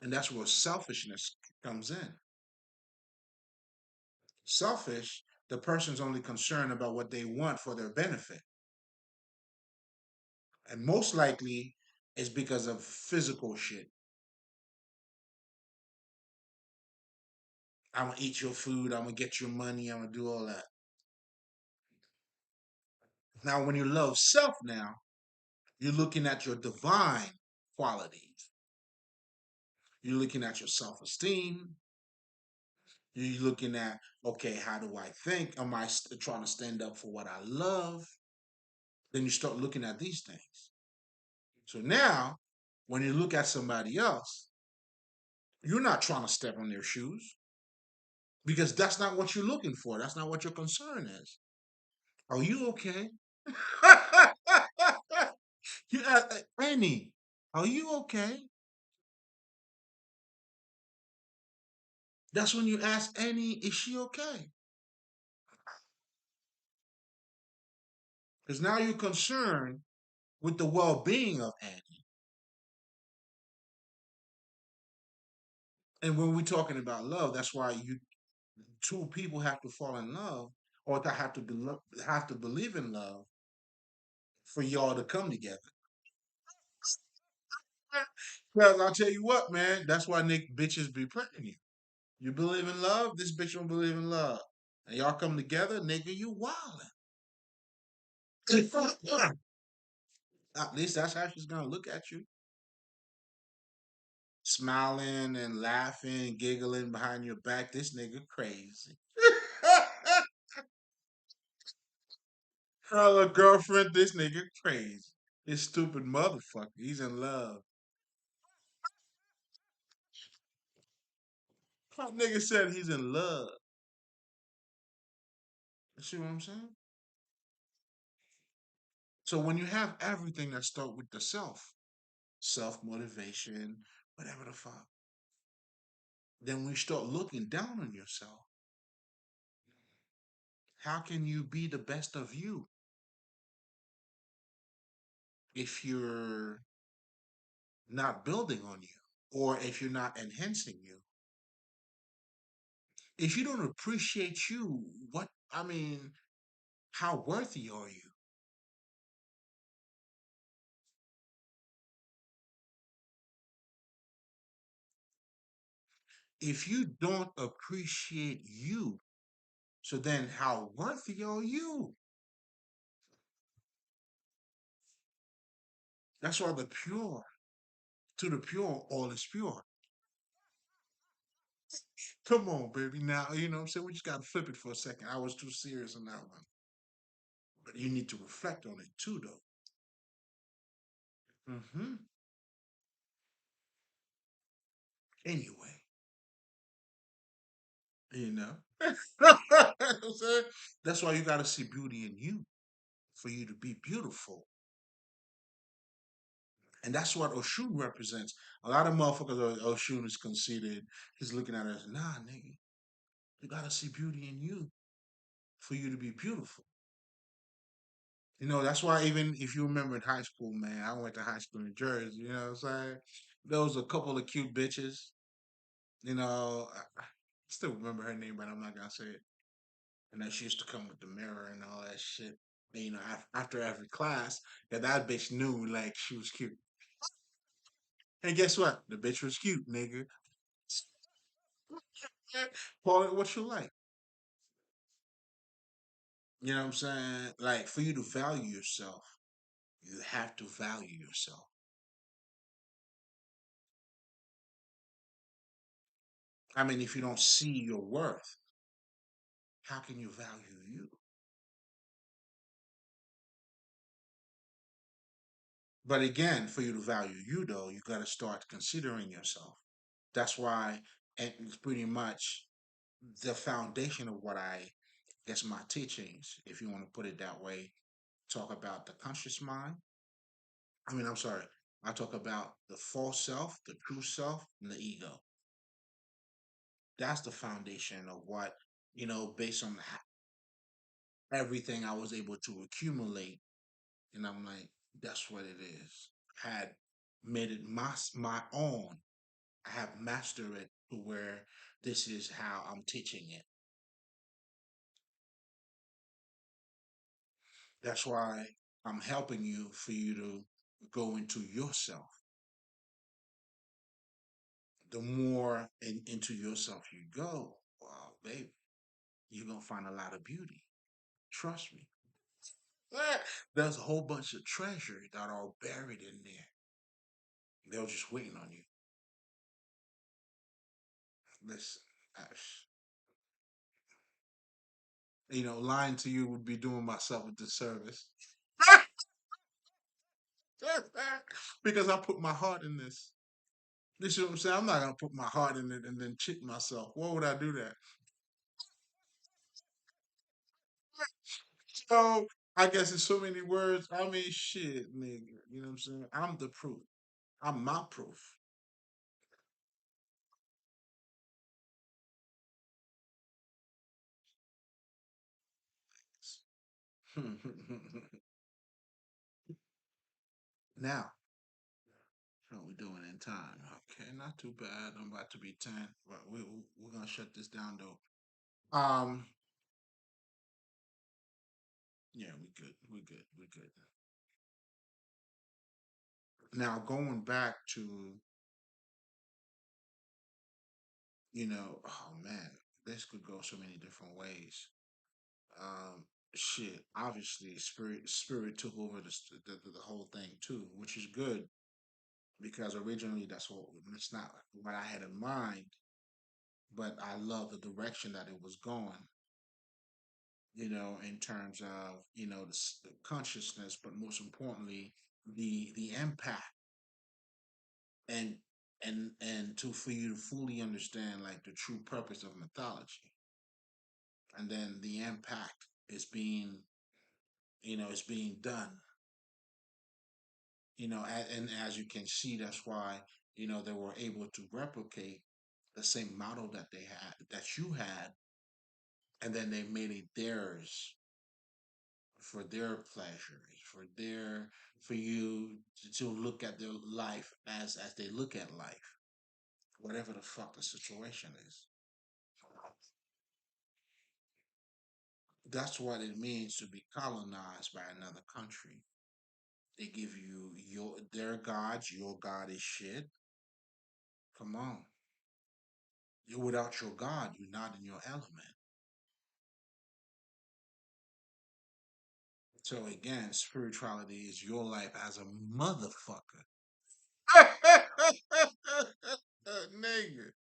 And that's where selfishness comes in. Selfish, the person's only concerned about what they want for their benefit. And most likely it's because of physical shit. I'm gonna eat your food, I'm gonna get your money, I'm gonna do all that. Now, when you love self now, you're looking at your divine qualities. You're looking at your self-esteem. You're looking at, okay, how do I think? Am I trying to stand up for what I love? Then you start looking at these things. So now, when you look at somebody else, you're not trying to step on their shoes because that's not what you're looking for. That's not what your concern is. Are you okay? You Annie, are you okay? That's when you ask Annie, is she okay? Because now you're concerned with the well-being of Annie. And when we're talking about love, that's why you two people have to fall in love or to have to believe in love for y'all to come together. Because I'll tell you what, man, that's why Nick bitches be playing you. You believe in love, this bitch don't believe in love. And y'all come together, nigga, you wildin'. At least that's how she's gonna look at you. Smiling and laughing, giggling behind your back. This nigga crazy. Hello, girlfriend, this nigga crazy. This stupid motherfucker. He's in love. That nigga said he's in love. You see what I'm saying? So when you have everything that start with the self motivation, whatever the fuck, then when you start looking down on yourself, how can you be the best of you if you're not building on you or if you're not enhancing you? If you don't appreciate you, what I mean, how worthy are you? If you don't appreciate you, so then how worthy are you? That's why the pure, to the pure, all is pure. Come on, baby. Now, you know what I'm saying? We just got to flip it for a second. I was too serious on that one. But you need to reflect on it too, though. Anyway, you know. What I'm saying? That's why you got to see beauty in you for you to be beautiful. And that's what Oshun represents. A lot of motherfuckers are Oshun is conceited. He's looking at us, nah, nigga, you gotta see beauty in you for you to be beautiful. You know, that's why even if you remember in high school, man, I went to high school in Jersey, you know what I'm saying? There was a couple of cute bitches, you know. I still remember her name, but I'm not gonna say it. And then she used to come with the mirror and all that shit. And, you know, after every class, that bitch knew like she was cute. And guess what? The bitch was cute, nigga. Call it what you like. You know what I'm saying? Like for you to value yourself, you have to value yourself. I mean, if you don't see your worth, how can you value you? But again, for you to value you, though, you got to start considering yourself. That's why, and it's pretty much the foundation of what I guess my teachings, if you want to put it that way, talk about the conscious mind. I mean, I'm sorry, I talk about the false self, the true self, and the ego. That's the foundation of what, based on everything I was able to accumulate. And I'm like, that's what it is. Had made it my own. I have mastered it to where this is how I'm teaching it. That's why I'm helping you for you to go into yourself. The more into yourself you go, wow, baby, you're gonna find a lot of beauty. Trust me. There's a whole bunch of treasure that are buried in there. They're just waiting on you. Listen, I, lying to you would be doing myself a disservice. Because I put my heart in this. You see what I'm saying? I'm not gonna put my heart in it and then cheat myself. Why would I do that? So I guess in so many words, I mean shit, nigga. You know what I'm saying? I'm the proof. I'm my proof. Now, how we doing in time? Okay, not too bad. I'm about to be 10, but we're gonna shut this down though. Um, yeah, we good. We good. We good. Now going back to, oh man, this could go so many different ways. Um, shit, obviously, spirit took over the whole thing too, which is good because originally it's not what I had in mind, but I love the direction that it was going. In terms of the consciousness, but most importantly, the impact and and to for you to fully understand like the true purpose of mythology, and then the impact is being it's being done. and as you can see, that's why they were able to replicate the same model that they had, that you had, and then they made it theirs for their pleasures, for you to look at their life as they look at life, whatever the fuck the situation is. That's what it means to be colonized by another country. They give you their gods, your god is shit. Come on. You're without your God, you're not in your element. So again, spirituality is your life as a motherfucker. Nigga.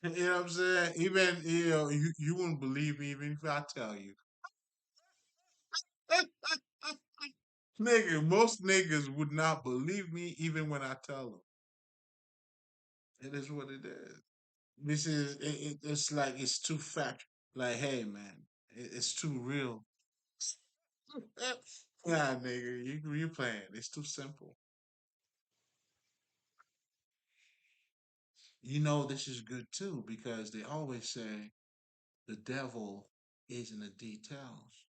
You know what I'm saying? Even you wouldn't believe me even if I tell you. Nigga, most niggas would not believe me even when I tell them. It is what it is. It's like it's too fact. Like, hey man, it's too real. Nah, nigga, you playing. It's too simple. This is good too because they always say the devil is in the details,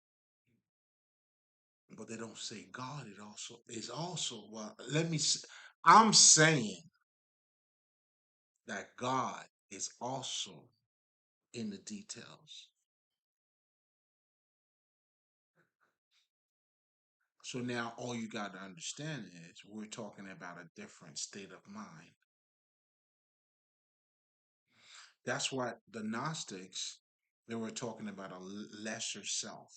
but they don't say God. It also is also well. I'm saying that God is also in the details. So now all you got to understand is we're talking about a different state of mind. That's what the Gnostics, they were talking about a lesser self.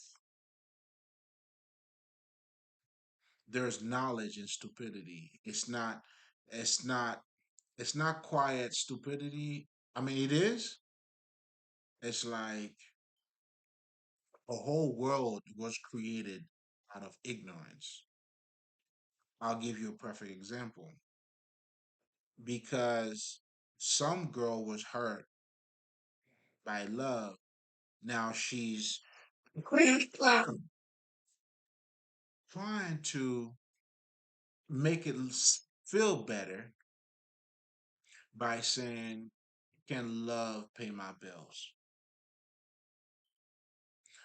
There's knowledge in stupidity. It's not, it's not quiet stupidity. I mean, it is. It's like a whole world was created out of ignorance. I'll give you a perfect example. Because some girl was hurt by love. Now she's trying to make it feel better by saying, can love pay my bills?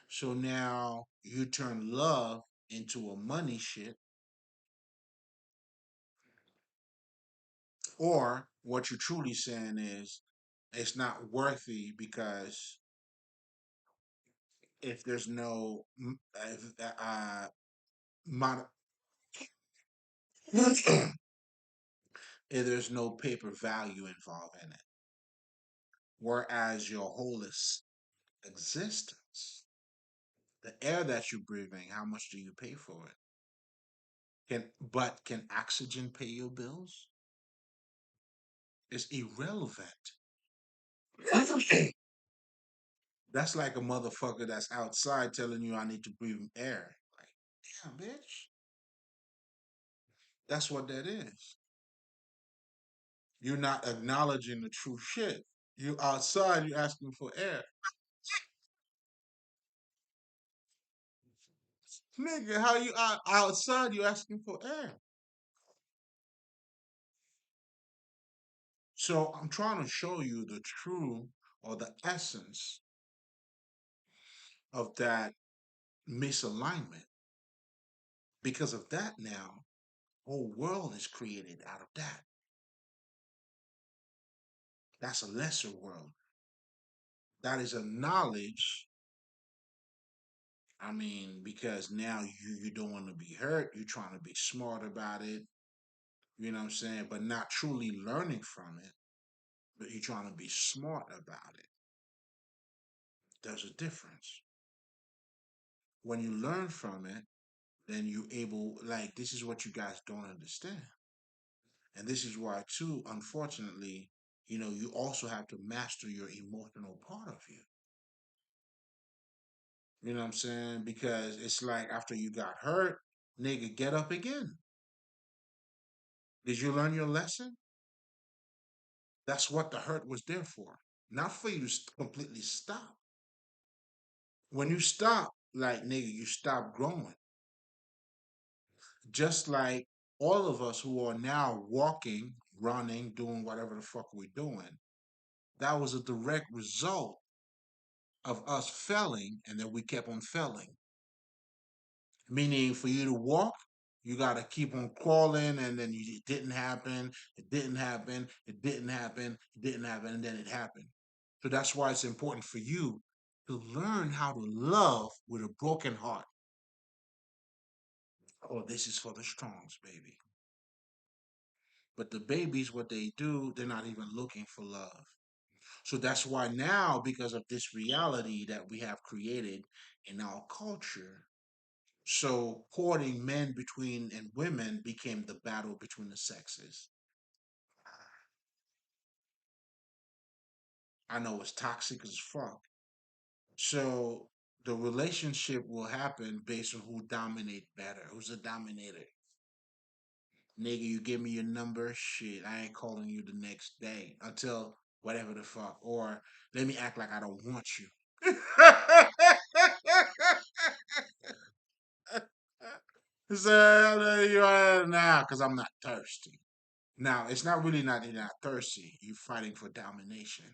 So now you turn love into a money shit, or what you're truly saying is it's not worthy because if there's no mon- if there's no paper value involved in it, whereas your whole existence, the air that you're breathing, how much do you pay for it? Can oxygen pay your bills? It's irrelevant. That's like a motherfucker that's outside telling you I need to breathe air. Like, damn, bitch. That's what that is. You're not acknowledging the true shit. You outside, you're asking for air. Nigga, how you outside, you asking for air. So I'm trying to show you the true or the essence of that misalignment. Because of that now, whole world is created out of that. That's a lesser world. That is a knowledge. I mean, because now you don't want to be hurt. You're trying to be smart about it. You know what I'm saying? But not truly learning from it. But you're trying to be smart about it. There's a difference. When you learn from it, then you able like this is what you guys don't understand. And this is why too, unfortunately, you also have to master your emotional part of you. You know what I'm saying? Because it's like after you got hurt, nigga, get up again. Did you learn your lesson? That's what the hurt was there for. Not for you to completely stop. When you stop, like nigga, you stop growing. Just like All of us who are now walking, running, doing whatever the fuck we're doing, that was a direct result of us failing, and then we kept on failing. Meaning, for you to walk, you got to keep on crawling, and then it didn't happen, it didn't happen, it didn't happen, it didn't happen, and then it happened. So that's why it's important for you to learn how to love with a broken heart. Oh, this is for the strongs, baby. But the babies, what they do, they're not even looking for love. So that's why now, because of this reality that we have created in our culture, so courting men between and women became the battle between the sexes. I know it's toxic as fuck. So the relationship will happen based on who dominate better, who's a dominator. Nigga, you give me your number, shit, I ain't calling you the next day until whatever the fuck. Or let me act like I don't want you. So you are now because I'm not thirsty. Now it's not really not you're not thirsty. You're fighting for domination.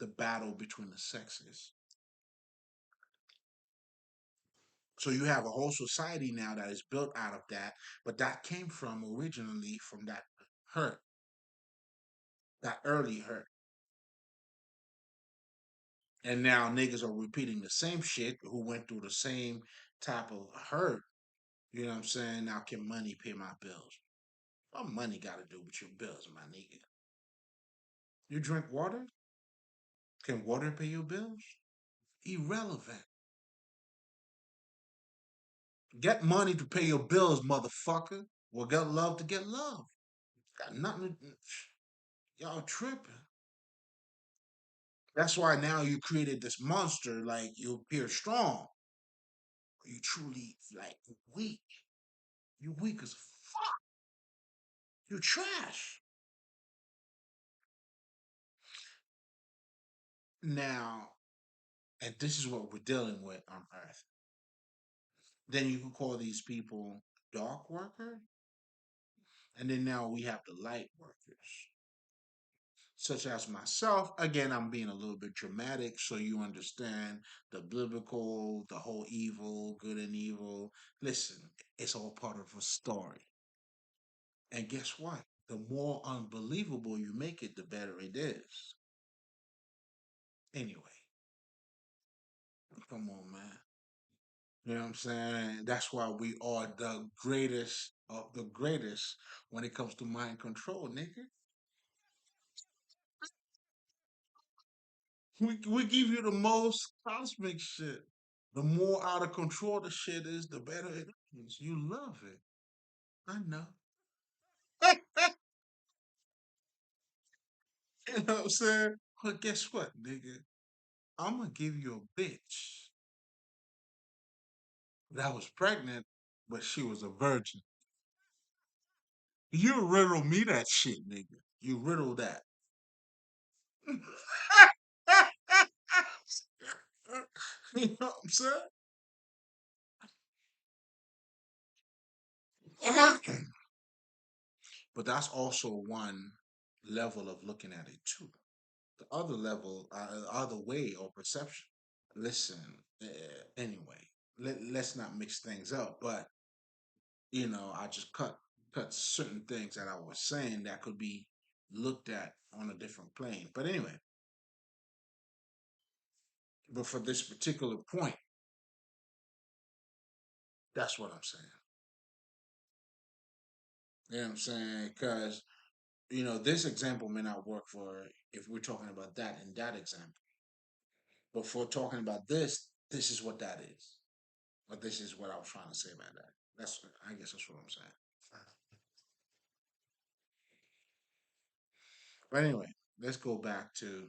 The battle between the sexes. So you have a whole society now that is built out of that, but that came from originally from that hurt, that early hurt. And now niggas are repeating the same shit who went through the same type of hurt. You know what I'm saying? Now can money pay my bills? What money got to do with your bills, my nigga? You drink water? Can water pay your bills? Irrelevant. Get money to pay your bills, motherfucker. Well, get love to get love. Got nothing. Y'all tripping. That's why now you created this monster. Like you appear strong, but you truly like weak. You weak as fuck. You trash. Now, and this is what we're dealing with on Earth. Then you can call these people dark worker, and then now we have the light workers, such as myself. Again, I'm being a little bit dramatic so you understand the biblical, the whole evil, good and evil. Listen, it's all part of a story. And guess what? The more unbelievable you make it, the better it is. Anyway, come on, man. You know what I'm saying? That's why we are the greatest of the greatest when it comes to mind control, nigga. We give you the most cosmic shit. The more out of control the shit is, the better it is. You love it. I know. You know what I'm saying? But guess what, nigga? I'm gonna give you a bitch that was pregnant, but she was a virgin. You riddle me that shit, nigga. You riddle that. You know what I'm saying? But that's also one level of looking at it too. The other level, other way or perception. Listen, anyway, let's not mix things up. But I just cut certain things that I was saying that could be looked at on a different plane. But anyway, but for this particular point, that's what I'm saying. You know what I'm saying? Because this example may not work for if we're talking about that in that example. But for talking about this is what that is. But this is what I was trying to say about that. I guess that's what I'm saying. But anyway, let's go back to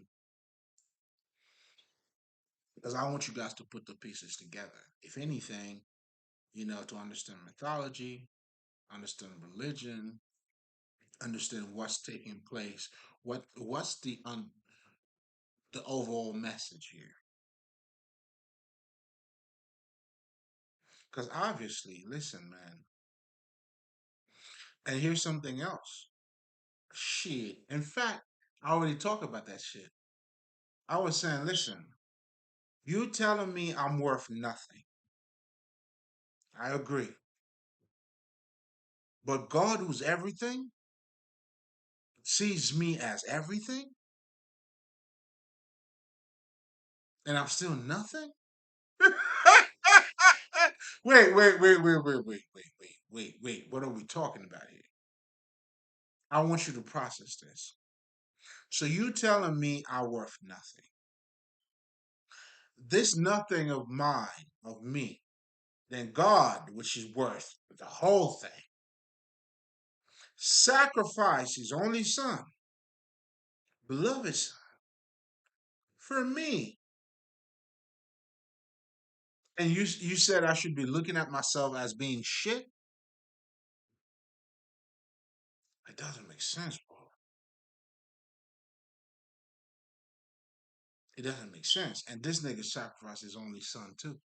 because I want you guys to put the pieces together. If anything, to understand mythology, understand religion, understand what's taking place. What's the overall message here? Because obviously, listen, man. And here's something else. Shit. In fact, I already talked about that shit. I was saying, listen, you telling me I'm worth nothing. I agree. But God, who's everything, sees me as everything, and I'm still nothing? Wait. What are we talking about here? I want you to process this. So you telling me I'm worth nothing. This nothing of mine, of me, then God, which is worth the whole thing, sacrificed his only son, beloved son, for me. And you said I should be looking at myself as being shit? It doesn't make sense, bro. It doesn't make sense. And this nigga sacrificed his only son too.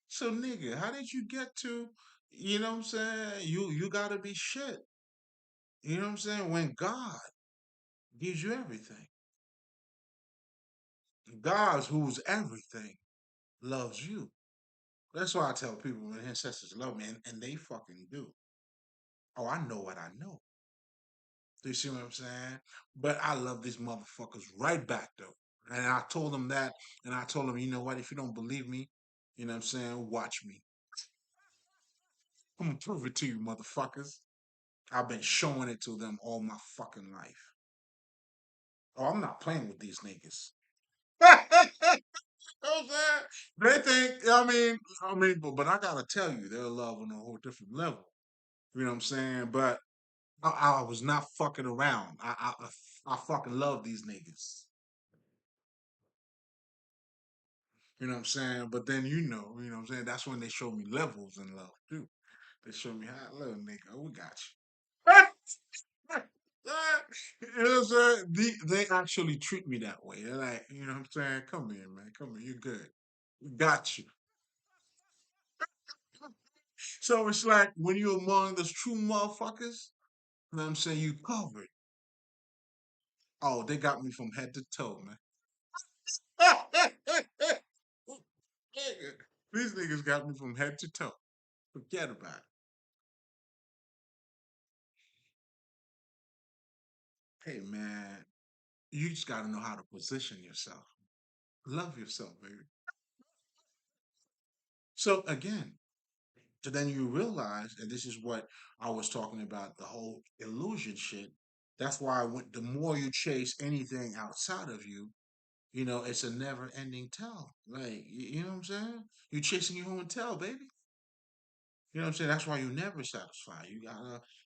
So nigga, how did you get to, you know what I'm saying? You gotta be shit. You know what I'm saying? When God gives you everything. God, who's everything, loves you. That's why I tell people my ancestors love me, and they fucking do. Oh, I know what I know. Do you see what I'm saying? But I love these motherfuckers right back though. And I told them that, and I told them, you know what? If you don't believe me, you know what I'm saying? Watch me. I'm gonna prove it to you, motherfuckers. I've been showing it to them all my fucking life. Oh, I'm not playing with these niggas. know what I'm saying? They think, but I gotta tell you, they're love on a whole different level. You know what I'm saying? But I was not fucking around. I fucking love these niggas. You know what I'm saying? But then you know what I'm saying? That's when they show me levels in love too. They show me how I love nigga. We got you. You know what I'm saying? They actually treat me that way. They're like, you know what I'm saying? Come here, man. Come here. You good. We got you. So it's like when you're among those true motherfuckers, you know what I'm saying? You covered. Oh, they got me from head to toe, man. These niggas got me from head to toe. Forget about it. Hey, man, you just got to know how to position yourself. Love yourself, baby. So again, so then you realize, and this is what I was talking about, the whole illusion shit. That's why the more you chase anything outside of you, it's a never ending tell. Like, you know what I'm saying? You're chasing your own tail, baby. You know what I'm saying? That's why you never satisfy.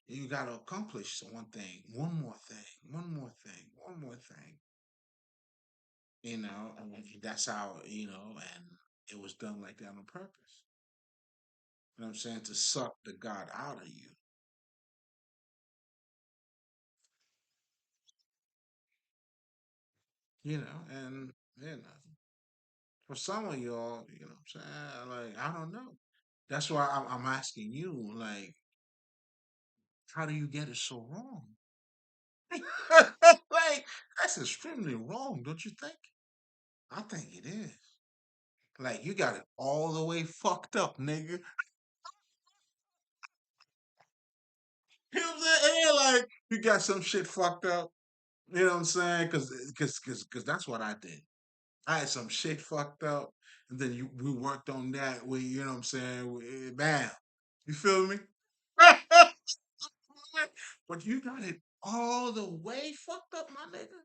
You gotta accomplish one thing, one more thing, one more thing, one more thing. And that's how, and it was done like that on purpose. You know what I'm saying? To suck the God out of you. And for some of y'all, you know what I'm saying? Like, I don't know. That's why I'm asking you, like, how do you get it so wrong? Like, that's extremely wrong, don't you think? I think it is. Like, you got it all the way fucked up, nigga. You know what I'm saying? Yeah, like, you got some shit fucked up. You know what I'm saying? Cause that's what I did. I had some shit fucked up, and then we worked on that. You know what I'm saying? Bam. You feel me? But you got it all the way fucked up, my nigga.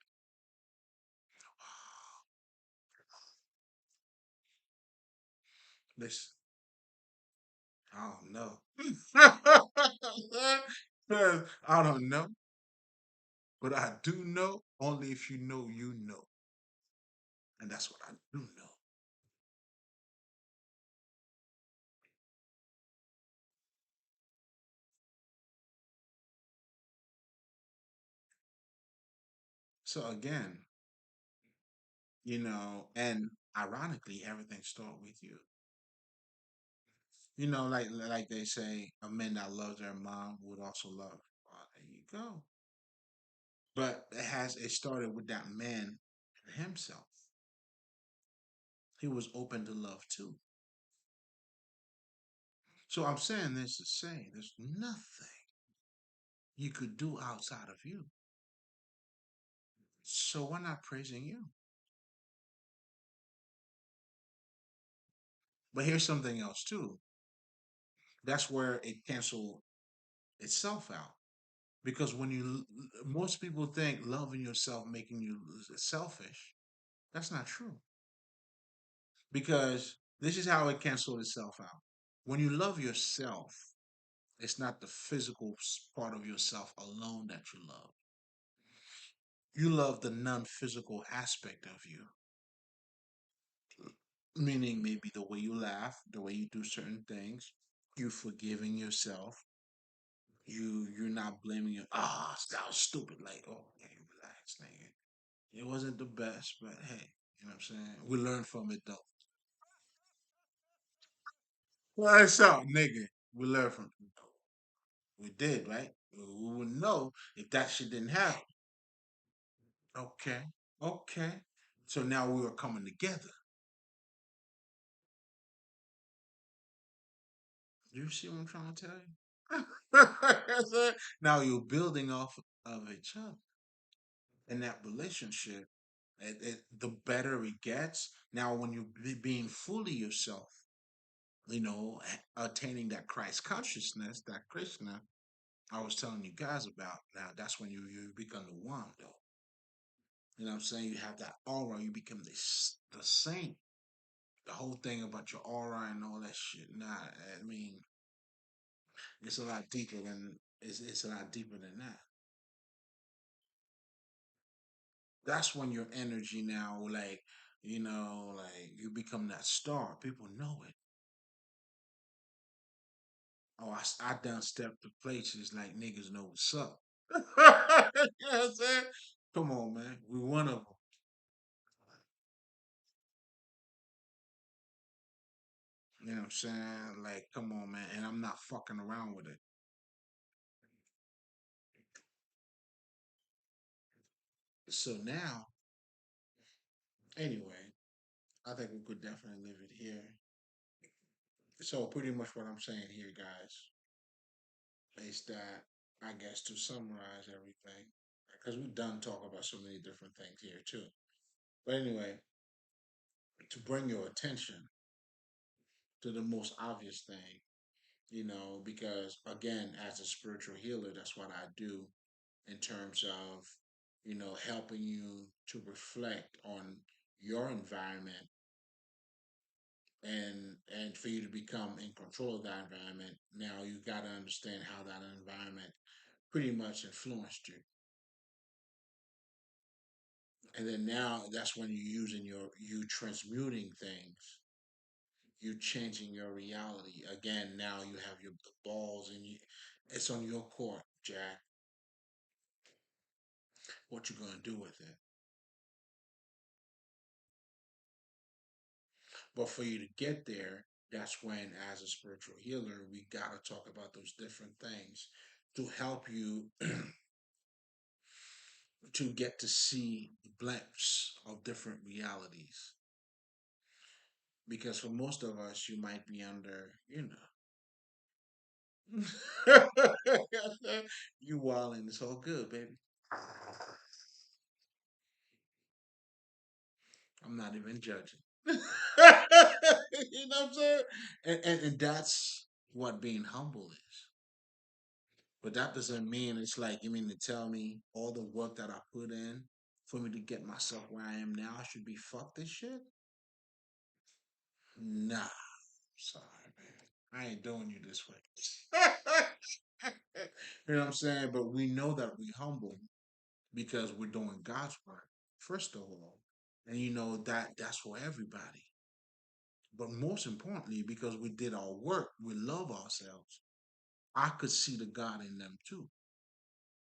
Listen, I don't know. I don't know, but I do know only if you know. And that's what I do know. So again, and ironically, everything started with you. like they say, a man that loves their mom would also love. There you go. But it started with that man himself. He was open to love too. So I'm saying this to say there's nothing you could do outside of you. So why not praising you? But here's something else too. That's where it cancel itself out. Because most people think loving yourself making you selfish. That's not true. Because this is how it cancels itself out. When you love yourself, it's not the physical part of yourself alone that you love. You love the non-physical aspect of you, meaning maybe the way you laugh, the way you do certain things, you forgiving yourself, you're not blaming you. That was stupid. Like, oh, yeah, relax, nigga. It wasn't the best, but hey, you know what I'm saying? We learned from it though. Well, it's up, nigga. We learned from it though. We did, right? We wouldn't know if that shit didn't happen. Okay, okay. So now we were coming together. You see what I'm trying to tell you? Now you're building off of each other. And that relationship, the better it gets. Now, when you're being fully yourself, attaining that Christ consciousness, that Krishna, I was telling you guys about. Now, that's when you become the one, though. You know what I'm saying? You have that aura, you become the saint. The whole thing about your aura and all that shit. Nah, I mean, it's a lot deeper than it's a lot deeper than that. That's when your energy now, like, like you become that star. People know it. Oh, I done stepped to places like niggas know what's up. You know what I'm saying? Come on, man. We one of them. You know what I'm saying? Like, come on, man. And I'm not fucking around with it. So now, anyway, I think we could definitely leave it here. So pretty much what I'm saying here, guys, is that I guess to summarize everything, because we've done talk about so many different things here too. But anyway, to bring your attention to the most obvious thing, because again, as a spiritual healer, that's what I do in terms of, helping you to reflect on your environment and for you to become in control of that environment. Now you got to understand how that environment pretty much influenced you. And then now that's when you're using you transmuting things, you changing your reality. Again, now you have your the balls and you it's on your court, Jack. What you gonna do with it? But for you to get there, that's when, as a spiritual healer, we gotta talk about those different things to help you to get to see glimpse of different realities. Because for most of us, you might be under, you wilding. It's all good, baby. I'm not even judging. You know what I'm saying? And that's what being humble is. But that doesn't mean it's like, you mean to tell me all the work that I put in for me to get myself where I am now, I should be fuck this shit? Nah. Sorry, man. I ain't doing you this way. You know what I'm saying? But we know that we humble because we're doing God's work, first of all. And that's for everybody. But most importantly, because we did our work, we love ourselves. I could see the God in them too.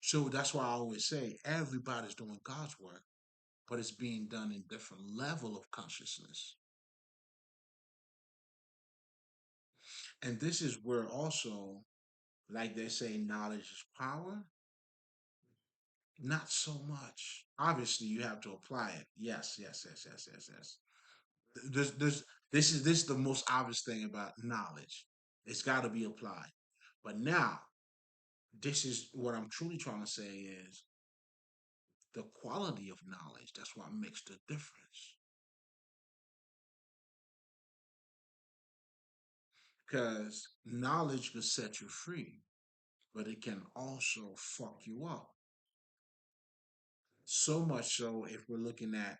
So that's why I always say everybody's doing God's work, but it's being done in different level of consciousness. And this is where also, like they say, knowledge is power. Not so much. Obviously, you have to apply it. Yes, yes, yes, yes, yes, yes. There's this is the most obvious thing about knowledge. It's got to be applied. But now, this is what I'm truly trying to say is the quality of knowledge. That's what makes the difference. Because knowledge can set you free, but it can also fuck you up. So much so, if we're looking at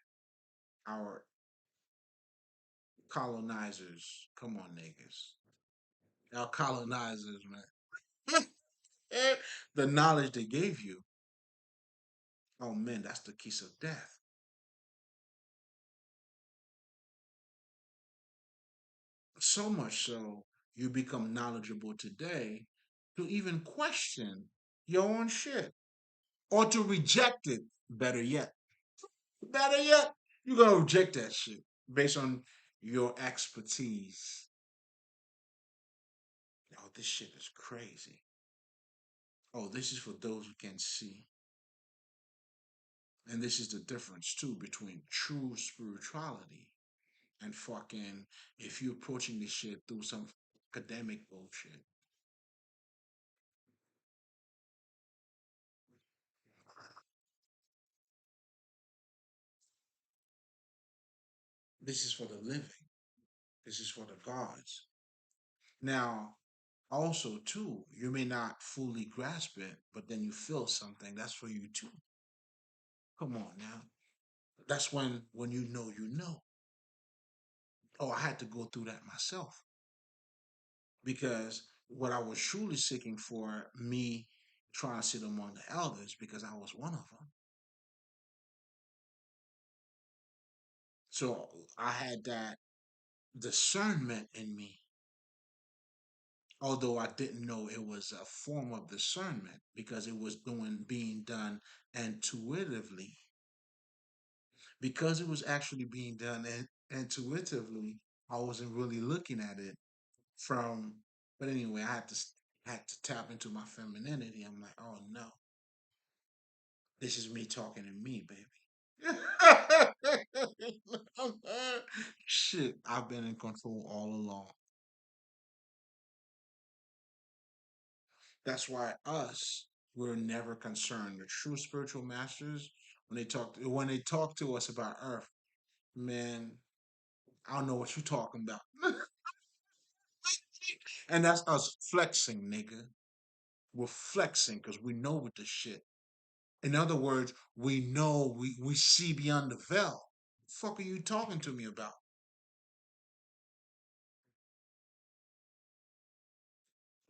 our colonizers, come on, niggas, our colonizers, man. The knowledge they gave you, oh man, that's the kiss of death. So much so, you become knowledgeable today to even question your own shit or to reject it. Better yet, better yet, you're gonna reject that shit based on your expertise. Oh, this shit is crazy. Oh, this is for those who can see. And this is the difference too between true spirituality and fucking if you're approaching this shit through some academic bullshit. This is for the living. This is for the gods. Now, also too, you may not fully grasp it, but then you feel something. That's for you too. Come on now. That's when you know you know. Oh, I had to go through that myself because what I was truly seeking for me trying to sit among the elders because I was one of them. So I had that discernment in me, although I didn't know it was a form of discernment because it was being done intuitively. Because it was actually being done intuitively, I wasn't really looking at it from. But anyway, I had to tap into my femininity. I'm like, oh no, this is me talking to me, baby. Shit, I've been in control all along. That's why us, we're never concerned. The true spiritual masters, when they talk to us about Earth, man, I don't know what you're talking about. And that's us flexing, nigga. We're flexing because we know what the shit. In other words, we know we see beyond the veil. Fuck are you talking to me about?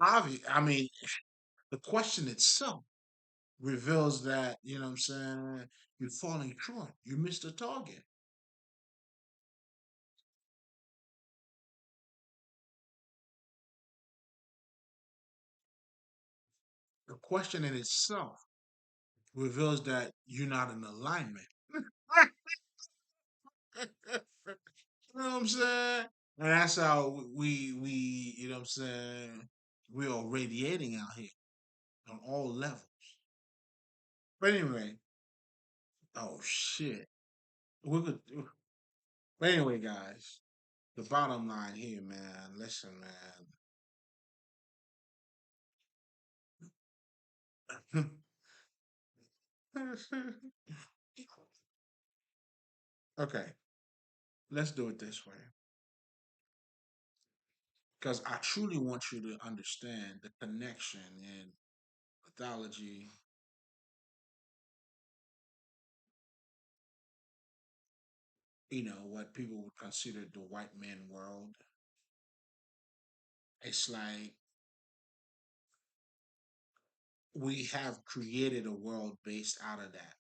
I mean, the question itself reveals that, you know what I'm saying, you're falling short. You missed the target. The question in itself reveals that you're not in alignment. You know what I'm saying? And that's how we you know what I'm saying, we are radiating out here on all levels. But anyway, oh shit. We could but anyway, guys, the bottom line here, man, listen, man. Okay, let's do it this way. Because I truly want you to understand the connection in mythology, what people would consider the white man world. It's like we have created a world based out of that.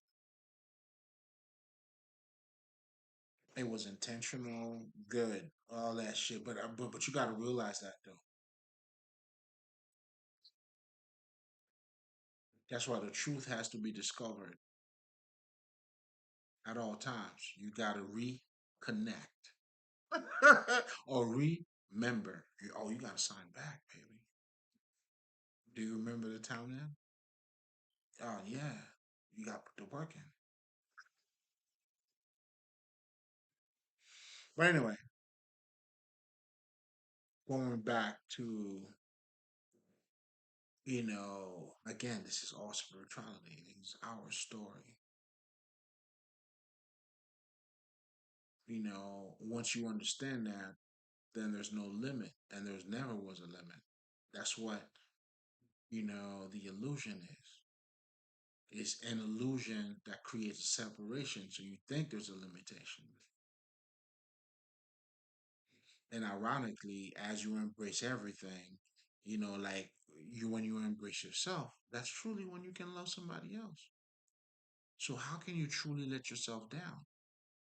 It was intentional, good, all that shit. But you got to realize that though. That's why the truth has to be discovered at all times. You got to reconnect or reconnect. member. Oh, you got to sign back, baby. Do you remember the town name? Oh, yeah. You got to put the work in. But anyway, going back to, again, this is all spirituality. It's our story. Once you understand that, then there's no limit, and there's never was a limit. That's what, the illusion is. It's an illusion that creates a separation, so you think there's a limitation. And ironically, as you embrace everything, like when you embrace yourself, that's truly when you can love somebody else. So how can you truly let yourself down?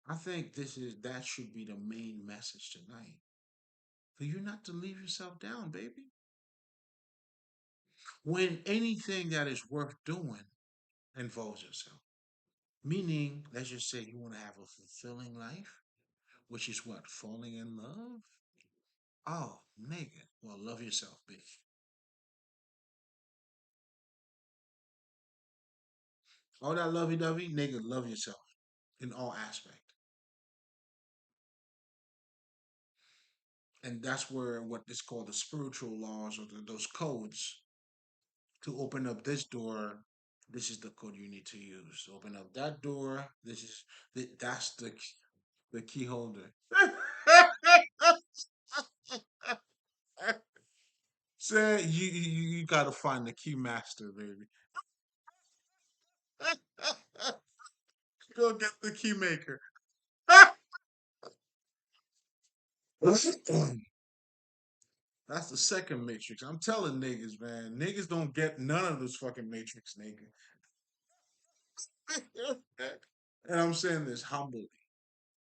I think that should be the main message tonight. For you not to leave yourself down, baby. When anything that is worth doing involves yourself. Meaning, let's just say you want to have a fulfilling life, which is what? Falling in love? Oh, nigga. Well, love yourself, bitch. All that lovey dovey, nigga, love yourself in all aspect. And that's where what is called the spiritual laws or those codes to open up this door. This is the code you need to use. Open up that door. That's the key holder. Say you gotta find the key master, baby. Go get the key maker. That's the second matrix. I'm telling niggas, man. Niggas don't get none of this fucking matrix, nigga. And I'm saying this humbly.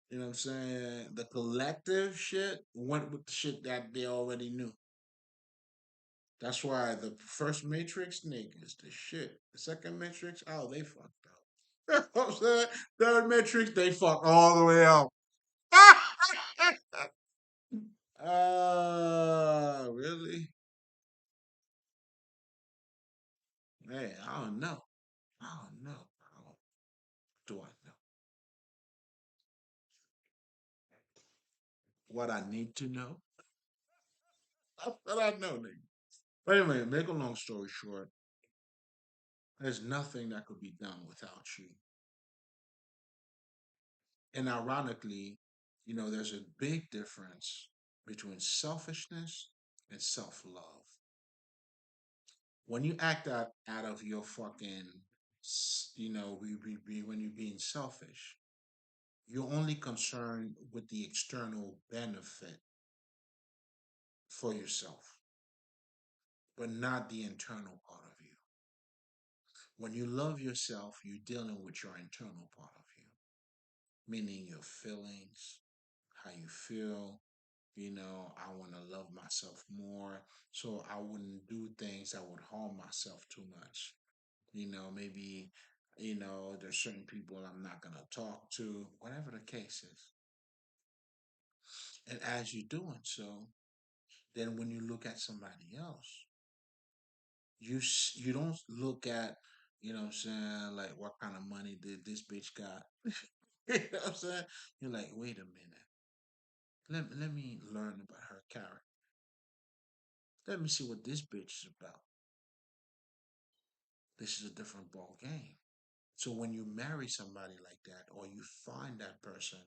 You know what I'm saying? The collective shit went with the shit that they already knew. That's why the first Matrix niggas, the shit. The second Matrix, oh, they fucked up. You know what I'm saying? Third Matrix, they fucked all the way out. Really? Hey, I don't know. I don't know. Do I know what I need to know? That's what I know, nigga. But anyway, make a long story short, there's nothing that could be done without you. And ironically, there's a big difference between selfishness and self love. When you act out of your fucking, when you're being selfish, you're only concerned with the external benefit for yourself, but not the internal part of you. When you love yourself, you're dealing with your internal part of you, meaning your feelings, how you feel. I want to love myself more, so I wouldn't do things that would harm myself too much. Maybe, there's certain people I'm not going to talk to, whatever the case is. And as you're doing so, then when you look at somebody else, you don't look at, what I'm saying, like what kind of money did this bitch got. You know what I'm saying? You're like, wait a minute. Let me learn about her character. Let me see what this bitch is about. This is a different ball game. So when you marry somebody like that, or you find that person,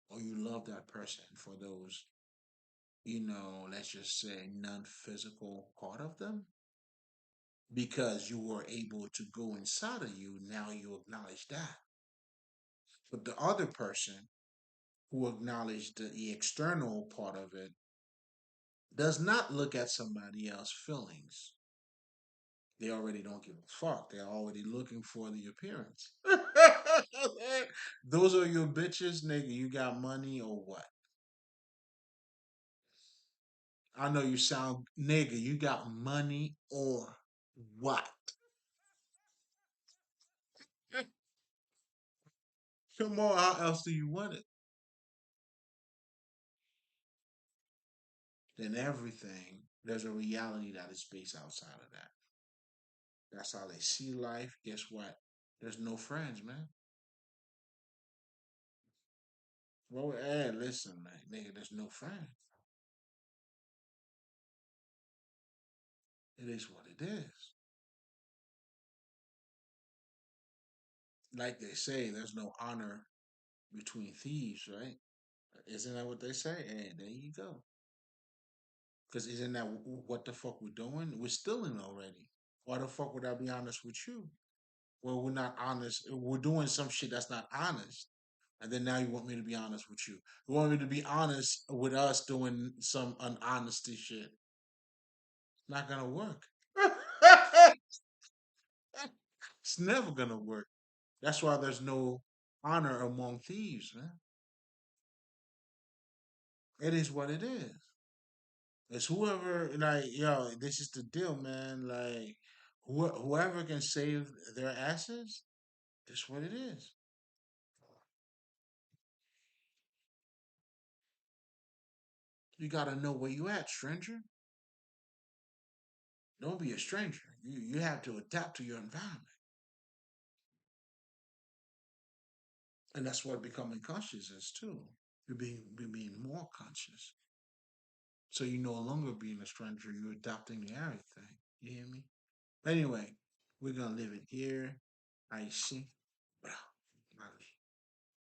or you love that person for those, let's just say non-physical part of them, because you were able to go inside of you, now you acknowledge that. But the other person who acknowledged the external part of it does not look at somebody else's feelings. They already don't give a fuck. They're already looking for the appearance. Those are your bitches, nigga. You got money or what? I know you sound nigga. You got money or what? Come on, how else do you want it? then everything, there's a reality that is based outside of that. That's how they see life. Guess what? There's no friends, man. Well, hey, listen, man, nigga, there's no friends. It is what it is. Like they say, there's no honor between thieves, right? Isn't that what they say? Hey, there you go. Because isn't that what the fuck we're doing? We're stealing already. Why the fuck would I be honest with you? Well, we're not honest. We're doing some shit that's not honest. And then now you want me to be honest with you. You want me to be honest with us doing some unhonesty shit. It's not gonna work. It's never gonna work. That's why there's no honor among thieves, man. It is what it is. It's whoever, like, yo, this is the deal, man. Like, whoever can save their asses, that's what it is. You gotta know where you at, stranger. Don't be a stranger. You have to adapt to your environment, and that's what becoming conscious is too. You're being more conscious, so you no longer being a stranger. You're adapting to everything. You hear me? Anyway, we're gonna leave it here. I see.